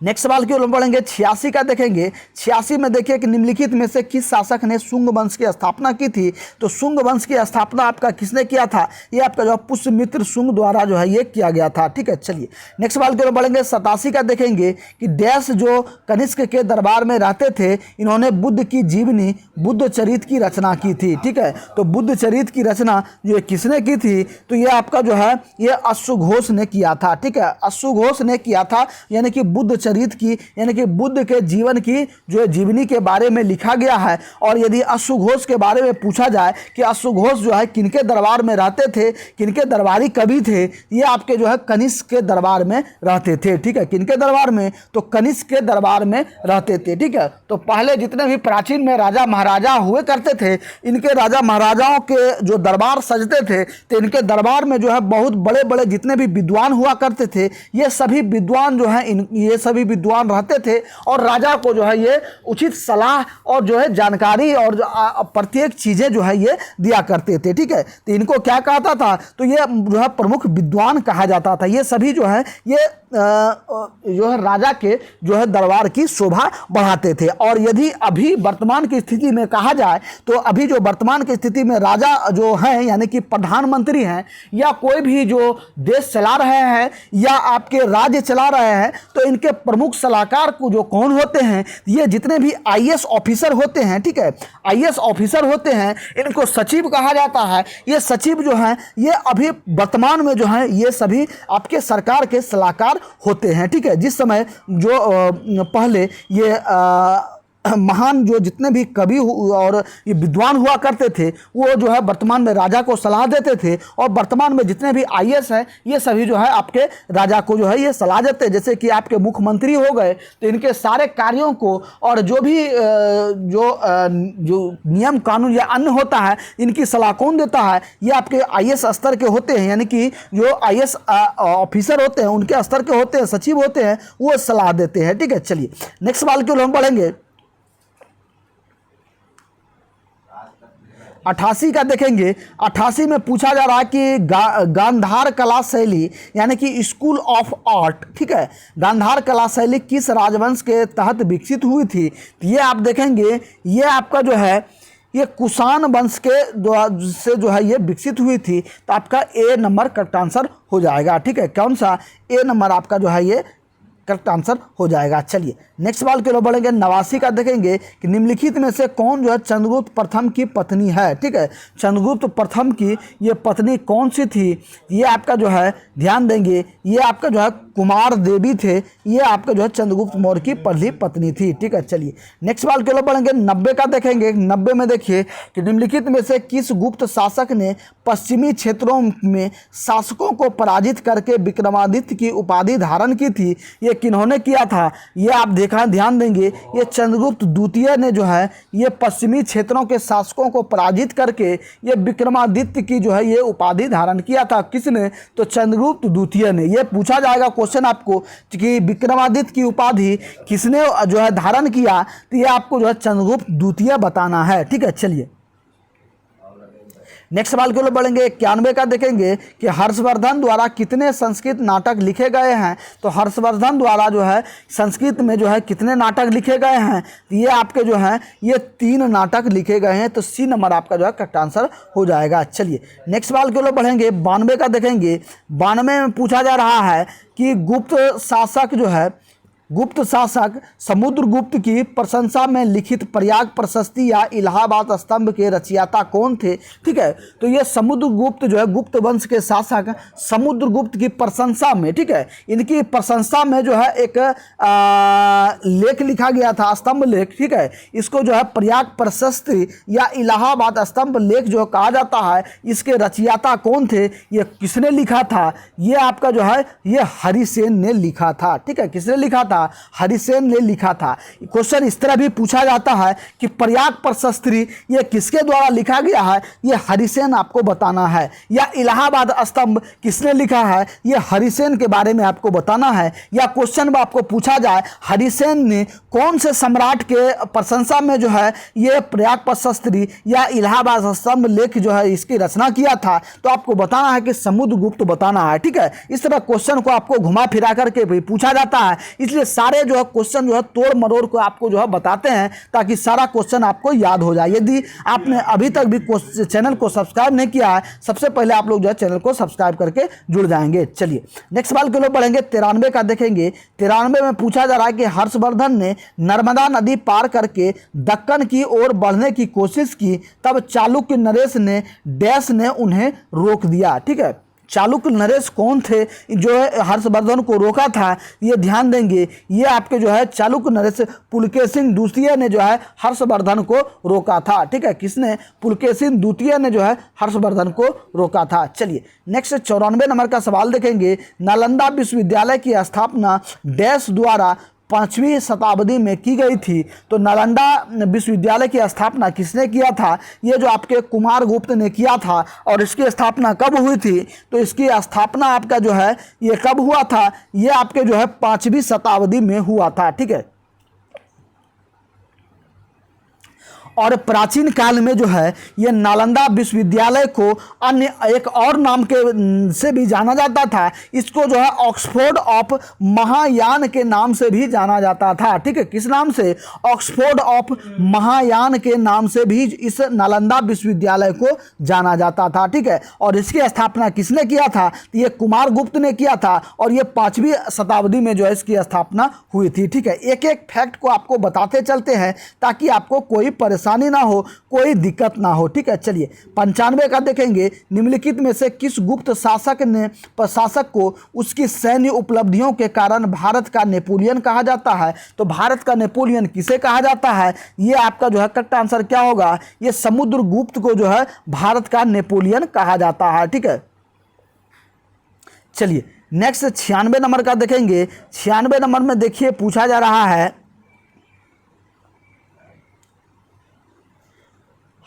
नेक्स्ट सवाल की ओर बढ़ेंगे। 86 का देखेंगे। 86 में देखिए कि निम्नलिखित में से किस शासक ने शुंग वंश की स्थापना की थी। तो शुंग वंश की स्थापना आपका किसने किया था, ये आपका जो पुष्यमित्र शुंग द्वारा जो है ये किया गया था। ठीक है, चलिए नेक्स्ट सवाल की ओर बढ़ेंगे। 87 का देखेंगे कि डैश जो कनिष्क के दरबार में रहते थे, इन्होंने बुद्ध की जीवनी बुद्ध चरित की रचना की थी। ठीक है, तो बुद्ध चरित की रचना ये किसने की थी, तो ये आपका जो है ये अश्वघोष ने किया था। ठीक है, अश्वघोष ने किया था, यानी कि बुद्ध चरित की, यानी कि बुद्ध के जीवन की जो जीवनी के बारे में लिखा गया है। और यदि अश्वघोष के बारे में पूछा जाए कि अश्वघोष जो है किनके दरबार में रहते थे, किनके दरबारी कवि थे, ये आपके जो है कनिष्क के दरबार में रहते थे। ठीक है, किनके दरबार में, तो कनिष्क के दरबार में रहते थे। ठीक है, तो पहले जितने भी प्राचीन में राजा महाराजा हुए करते थे, इनके राजा महाराजाओं के जो दरबार सजते थे, तो इनके दरबार में जो है बहुत बड़े बड़े जितने भी विद्वान हुआ करते थे, ये सभी विद्वान जो है ये सभी विद्वान रहते थे और राजा को जो है ये उचित सलाह और जो है जानकारी और प्रत्येक चीज़ें जो है ये दिया करते थे। ठीक है, तो इनको क्या कहता था, तो ये जो है प्रमुख विद्वान कहा जाता था। ये सभी जो है ये जो है राजा के जो है दरबार की शोभा बढ़ाते थे। और यदि अभी वर्तमान की स्थिति में कहा जाए, तो अभी जो वर्तमान की स्थिति में राजा जो हैं यानी कि प्रधानमंत्री हैं या कोई भी जो देश चला रहे हैं या आपके राज्य चला रहे हैं, तो इनके प्रमुख सलाहकार को जो कौन होते हैं, ये जितने भी आईएएस ऑफिसर होते हैं। ठीक है, आईएएस ऑफिसर होते हैं, इनको सचिव कहा जाता है। ये सचिव जो हैं ये अभी वर्तमान में जो है ये सभी आपके सरकार के सलाहकार होते हैं। ठीक है, जिस समय जो पहले ये महान जो जितने भी कवि और ये विद्वान हुआ करते थे, वो जो है वर्तमान में राजा को सलाह देते थे। और वर्तमान में जितने भी आईएएस हैं ये सभी जो है आपके राजा को जो है ये सलाह देते हैं। जैसे कि आपके मुख्यमंत्री हो गए, तो इनके सारे कार्यों को और जो भी जो नियम कानून या अन्य होता है, इनकी सलाह कौन देता है, ये आपके आईएएस स्तर के होते हैं। यानी कि जो आईएएस ऑफिसर होते हैं उनके स्तर के होते हैं, सचिव होते हैं, वो सलाह देते हैं। ठीक है, चलिए नेक्स्ट सवाल की ओर हम बढ़ेंगे। 88 का देखेंगे। 88 में पूछा जा रहा है कि गांधार कला शैली यानी कि स्कूल ऑफ आर्ट, ठीक है, गांधार कला शैली किस राजवंश के तहत विकसित हुई थी। तो ये आप देखेंगे ये आपका जो है ये कुषाण वंश के से जो है ये विकसित हुई थी। तो आपका ए नंबर करेक्ट आंसर हो जाएगा। ठीक है, कौन सा, ए नंबर आपका जो है ये करेक्ट आंसर हो जाएगा। चलिए नेक्स्ट सवाल के लिए बढ़ेंगे। 89 का देखेंगे कि निम्नलिखित में से कौन जो है चंद्रगुप्त प्रथम की पत्नी है। ठीक है, चंद्रगुप्त प्रथम की ये पत्नी कौन सी थी, ये आपका जो है ध्यान देंगे, ये आपका जो है कुमार देवी थे। ये आपका जो है चंद्रगुप्त मौर्य की पहली पत्नी थी। ठीक है, चलिए नेक्स्ट सवाल के लिए बढ़ेंगे। 90 का देखेंगे। 90 में देखिए कि निम्नलिखित में से किस गुप्त शासक ने पश्चिमी क्षेत्रों में शासकों को पराजित करके विक्रमादित्य की उपाधि धारण की थी। ये किन्होंने किया था, ये आप ध्यान देंगे, ये चंद्रगुप्त द्वितीय ने जो है ये पश्चिमी क्षेत्रों के शासकों को पराजित करके ये विक्रमादित्य की जो है ये उपाधि धारण किया था। किसने, तो चंद्रगुप्त द्वितीय ने। ये पूछा जाएगा क्वेश्चन आपको कि विक्रमादित्य की उपाधि किसने जो है धारण किया, तो ये आपको जो है चंद्रगुप्त द्वितीय बताना है। ठीक है, चलिए नेक्स्ट सवाल के लिए बढ़ेंगे। 91 का देखेंगे कि हर्षवर्धन द्वारा कितने संस्कृत नाटक लिखे गए हैं। तो हर्षवर्धन द्वारा जो है संस्कृत में जो है कितने नाटक लिखे गए हैं, ये आपके जो हैं ये 3 नाटक लिखे गए हैं। तो सी नंबर आपका जो है करेक्ट आंसर हो जाएगा। चलिए नेक्स्ट सवाल के लिए बढ़ेंगे। 92 का देखेंगे। 92 में पूछा जा रहा है कि गुप्त शासक जो है गुप्त शासक समुद्रगुप्त की प्रशंसा में लिखित प्रयाग प्रशस्ति या इलाहाबाद स्तंभ के रचयिता कौन थे? ठीक है, तो ये समुद्रगुप्त जो है गुप्त वंश के शासक समुद्रगुप्त की प्रशंसा में, ठीक है, इनकी प्रशंसा में जो है एक लेख लिखा गया था, स्तंभ लेख, ठीक है, इसको जो है प्रयाग प्रशस्ति या इलाहाबाद स्तंभ लेख जो कहा जाता है। इसके रचयिता कौन थे? ये किसने लिखा था? ये आपका जो है ये हरिसेन ने लिखा था। ठीक है, किसने लिखा था? हरिसेन ने लिखा था। क्वेश्चन इस तरह भी पूछा जाता है कि प्रयाग प्रशस्ति ये किसके द्वारा लिखा गया है? ये हरिसेन आपको बताना है। या इलाहाबाद स्तंभ किसने लिखा है? ये हरिसेन के बारे में आपको बताना है। या क्वेश्चन में आपको पूछा जाए हरिसेन ने कौन से सम्राट के प्रशंसा में जो है ये प्रयाग प्रशस्ति या इलाहाबाद स्तंभ लेख जो है इसकी रचना किया था, तो आपको बताना है कि समुद्रगुप्त बताना है। ठीक है, इस तरह क्वेश्चन को आपको घुमा फिरा करके भी पूछा जाता है, इसलिए सारे जो है क्वेश्चन जो है तोड़ मरोड़ को आपको जो है बताते हैं ताकि सारा क्वेश्चन आपको याद हो जाए। यदि आपने अभी तक भी चैनल को सब्सक्राइब नहीं किया है, सबसे पहले आप लोग जो है चैनल को सब्सक्राइब करके जुड़ जाएंगे। चलिए नेक्स्ट सवाल के लोग बढ़ेंगे, 93 का देखेंगे। 93 में पूछा जा रहा है कि हर्षवर्धन ने नर्मदा नदी पार करके दक्कन की ओर बढ़ने की कोशिश की, तब चालुक्य नरेश ने डैश ने उन्हें रोक दिया। ठीक है, चालुक्य नरेश कौन थे जो है हर्षवर्धन को रोका था? ये ध्यान देंगे, ये आपके जो है चालुक्य नरेश पुलकेशिन द्वितीय ने जो है हर्षवर्धन को रोका था। ठीक है, किसने? पुलकेशिन द्वितीय ने जो है हर्षवर्धन को रोका था। चलिए नेक्स्ट 94 नंबर का सवाल देखेंगे। नालंदा विश्वविद्यालय की स्थापना डैश द्वारा 5वीं शताब्दी में की गई थी। तो नालंदा विश्वविद्यालय की स्थापना किसने किया था? ये जो आपके कुमारगुप्त ने किया था। और इसकी स्थापना कब हुई थी? तो इसकी स्थापना आपका जो है ये कब हुआ था? ये आपके जो है 5वीं शताब्दी में हुआ था। ठीक है, और प्राचीन काल में जो है ये नालंदा विश्वविद्यालय को अन्य एक और नाम के से भी जाना जाता था। इसको जो है ऑक्सफोर्ड ऑफ महायान के नाम से भी जाना जाता था। ठीक है, किस नाम से? ऑक्सफोर्ड ऑफ महायान के नाम से भी इस नालंदा विश्वविद्यालय को जाना जाता था। ठीक है, और इसकी स्थापना किसने किया था? ये कुमारगुप्त ने किया था और ये 5वीं शताब्दी में जो है इसकी स्थापना हुई थी। ठीक है, एक एक फैक्ट को आपको बताते चलते हैं ताकि आपको कोई परेशानी ना हो, कोई दिक्कत ना हो। ठीक है, चलिए 95 का देखेंगे। निम्नलिखित में से किस गुप्त शासक को उसकी सैन्य उपलब्धियों के कारण भारत का नेपोलियन कहा जाता है? तो भारत का नेपोलियन किसे कहा जाता है? ये आपका जो है करेक्ट आंसर क्या होगा? ये समुद्रगुप्त को जो है भारत का नेपोलियन कहा जाता है। ठीक है, चलिए नेक्स्ट 96 नंबर का देखेंगे। 96 नंबर में देखिए पूछा जा रहा है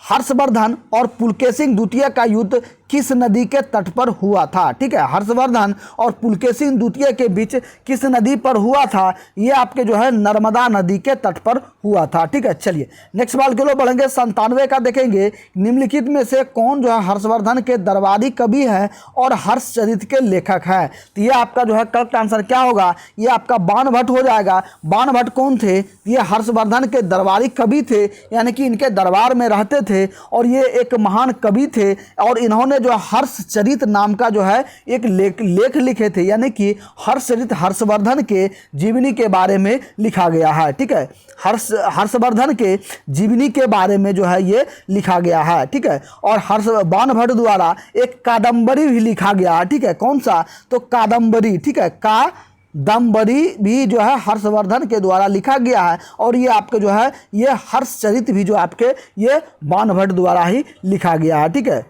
हर्षवर्धन और पुलकेशिन द्वितीय का युद्ध किस नदी के तट पर हुआ था? ठीक है, हर्षवर्धन और पुलकेशिन द्वितीय के बीच किस नदी पर हुआ था? ये आपके जो है नर्मदा नदी के तट पर हुआ था। ठीक है, चलिए नेक्स्ट सवाल के लिए बढ़ेंगे। 97 का देखेंगे। निम्नलिखित में से कौन जो है हर्षवर्धन के दरबारी कवि है और हर्षचरित के लेखक है? तो ये आपका जो है करेक्ट आंसर क्या होगा? ये आपका बाणभट्ट हो जाएगा। बाणभट्ट कौन थे? ये हर्षवर्धन के दरबारी कवि थे, यानी कि इनके दरबार में रहते थे और ये एक महान कवि थे और इन्होंने जो हर्षचरित नाम का जो है एक लेख लिखे थे, यानी कि हर्षचरित हर्षवर्धन के जीवनी के बारे में लिखा गया है। ठीक है, हर्षवर्धन के जीवनी के बारे में जो है ये लिखा गया है। ठीक है, और बाणभट्ट द्वारा एक कादंबरी भी लिखा गया है। ठीक है, कौन सा? तो कादंबरी। ठीक है, कादंबरी भी जो है हर्षवर्धन के द्वारा लिखा गया है और ये आपके जो है ये हर्षचरित भी जो आपके ये बाणभट्ट द्वारा ही लिखा गया है। ठीक है,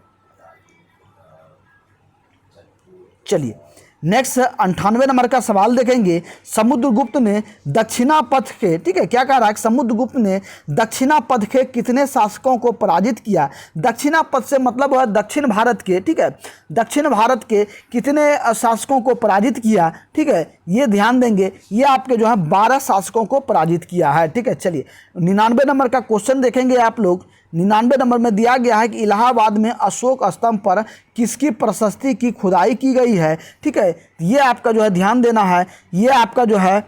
चलिए नेक्स्ट 98 नंबर का सवाल देखेंगे। समुद्रगुप्त ने दक्षिणा पथ के, ठीक है, क्या कह रहा है? समुद्रगुप्त ने दक्षिणा पथ के कितने शासकों को पराजित किया? दक्षिणा पथ से मतलब है दक्षिण भारत के। ठीक है, दक्षिण भारत के कितने शासकों को पराजित किया? ठीक है, ये ध्यान देंगे, ये आपके जो है 12 शासकों को पराजित किया है। ठीक है, चलिए 99 नंबर का क्वेश्चन देखेंगे आप लोग। 99 नंबर में दिया गया है कि इलाहाबाद में अशोक स्तंभ पर किसकी प्रशस्ति की खुदाई की गई है? ठीक है, ये आपका जो है ध्यान देना है, ये आपका जो है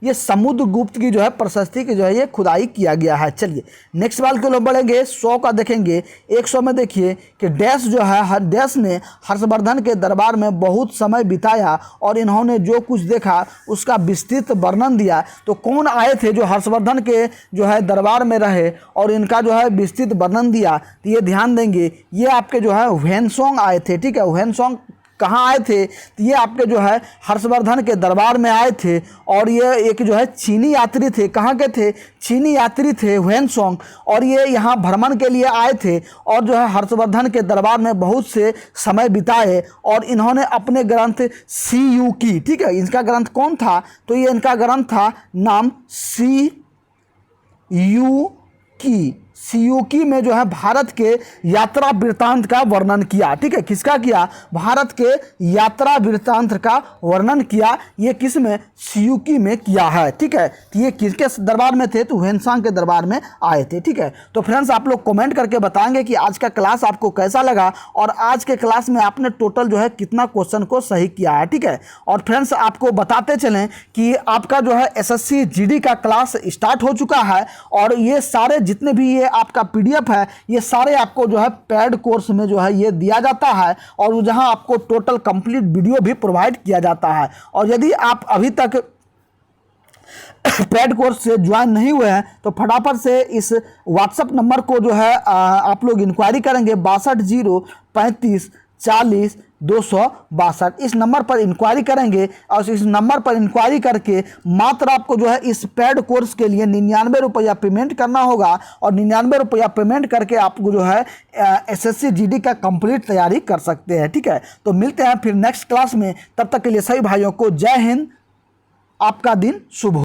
ये समुद्रगुप्त की जो है प्रशस्ति की जो है ये खुदाई किया गया है। चलिए नेक्स्ट सवाल के लोग बढ़ेंगे। 100 का देखेंगे। 100 में देखिए कि डैश जो है डैश ने हर्षवर्धन के दरबार में बहुत समय बिताया और इन्होंने जो कुछ देखा उसका विस्तृत वर्णन दिया। तो कौन आए थे जो हर्षवर्धन के जो है दरबार में रहे और इनका जो है विस्तृत वर्णन दिया? तो ये ध्यान देंगे, ये आपके जो है ह्वेनसोंग आए थे। ठीक है, ह्वेनसोंग कहाँ आए थे? तो ये आपके जो है हर्षवर्धन के दरबार में आए थे और ये एक जो है चीनी यात्री थे। कहाँ के थे? चीनी यात्री थे ह्वेनसोंग, और ये यहाँ भ्रमण के लिए आए थे और जो है हर्षवर्धन के दरबार में बहुत से समय बिताए और इन्होंने अपने ग्रंथ सी यू की, ठीक है, इनका ग्रंथ कौन था? तो ये इनका ग्रंथ था नाम सी यू की। सीयूकी में जो है भारत के यात्रा वृत्तांत का वर्णन किया। ठीक है, किसका किया? भारत के यात्रा वृत्तांत का वर्णन किया। ये किस में? सीयूकी में किया है। ठीक है, तो ये किसके दरबार में थे? तो ह्वेनसांग के दरबार में आए थे। ठीक है, तो फ्रेंड्स आप लोग कमेंट करके बताएंगे कि आज का क्लास आपको कैसा लगा और आज के क्लास में आपने टोटल जो है कितना क्वेश्चन को सही किया है। ठीक है, और फ्रेंड्स आपको बताते चलें कि आपका जो है एसएससी जीडी का क्लास स्टार्ट हो चुका है और ये सारे जितने भी ये आपका पीडीएफ है ये सारे आपको जो है पेड कोर्स में जो है ये दिया जाता है और जहां आपको टोटल कंप्लीट वीडियो भी प्रोवाइड किया जाता है। और यदि आप अभी तक पेड कोर्स से ज्वाइन नहीं हुए हैं तो फटाफट से इस व्हाट्सएप नंबर को जो है आप लोग इंक्वायरी करेंगे 6203540262। इस नंबर पर इंक्वायरी करेंगे और इस नंबर पर इंक्वायरी करके मात्र आपको जो है इस पेड कोर्स के लिए 99 रुपया पेमेंट करना होगा और 99 रुपया पेमेंट करके आपको जो है एसएससी जीडी का कंप्लीट तैयारी कर सकते हैं। ठीक है, तो मिलते हैं फिर नेक्स्ट क्लास में। तब तक के लिए सभी भाइयों को जय हिंद, आपका दिन शुभ हो।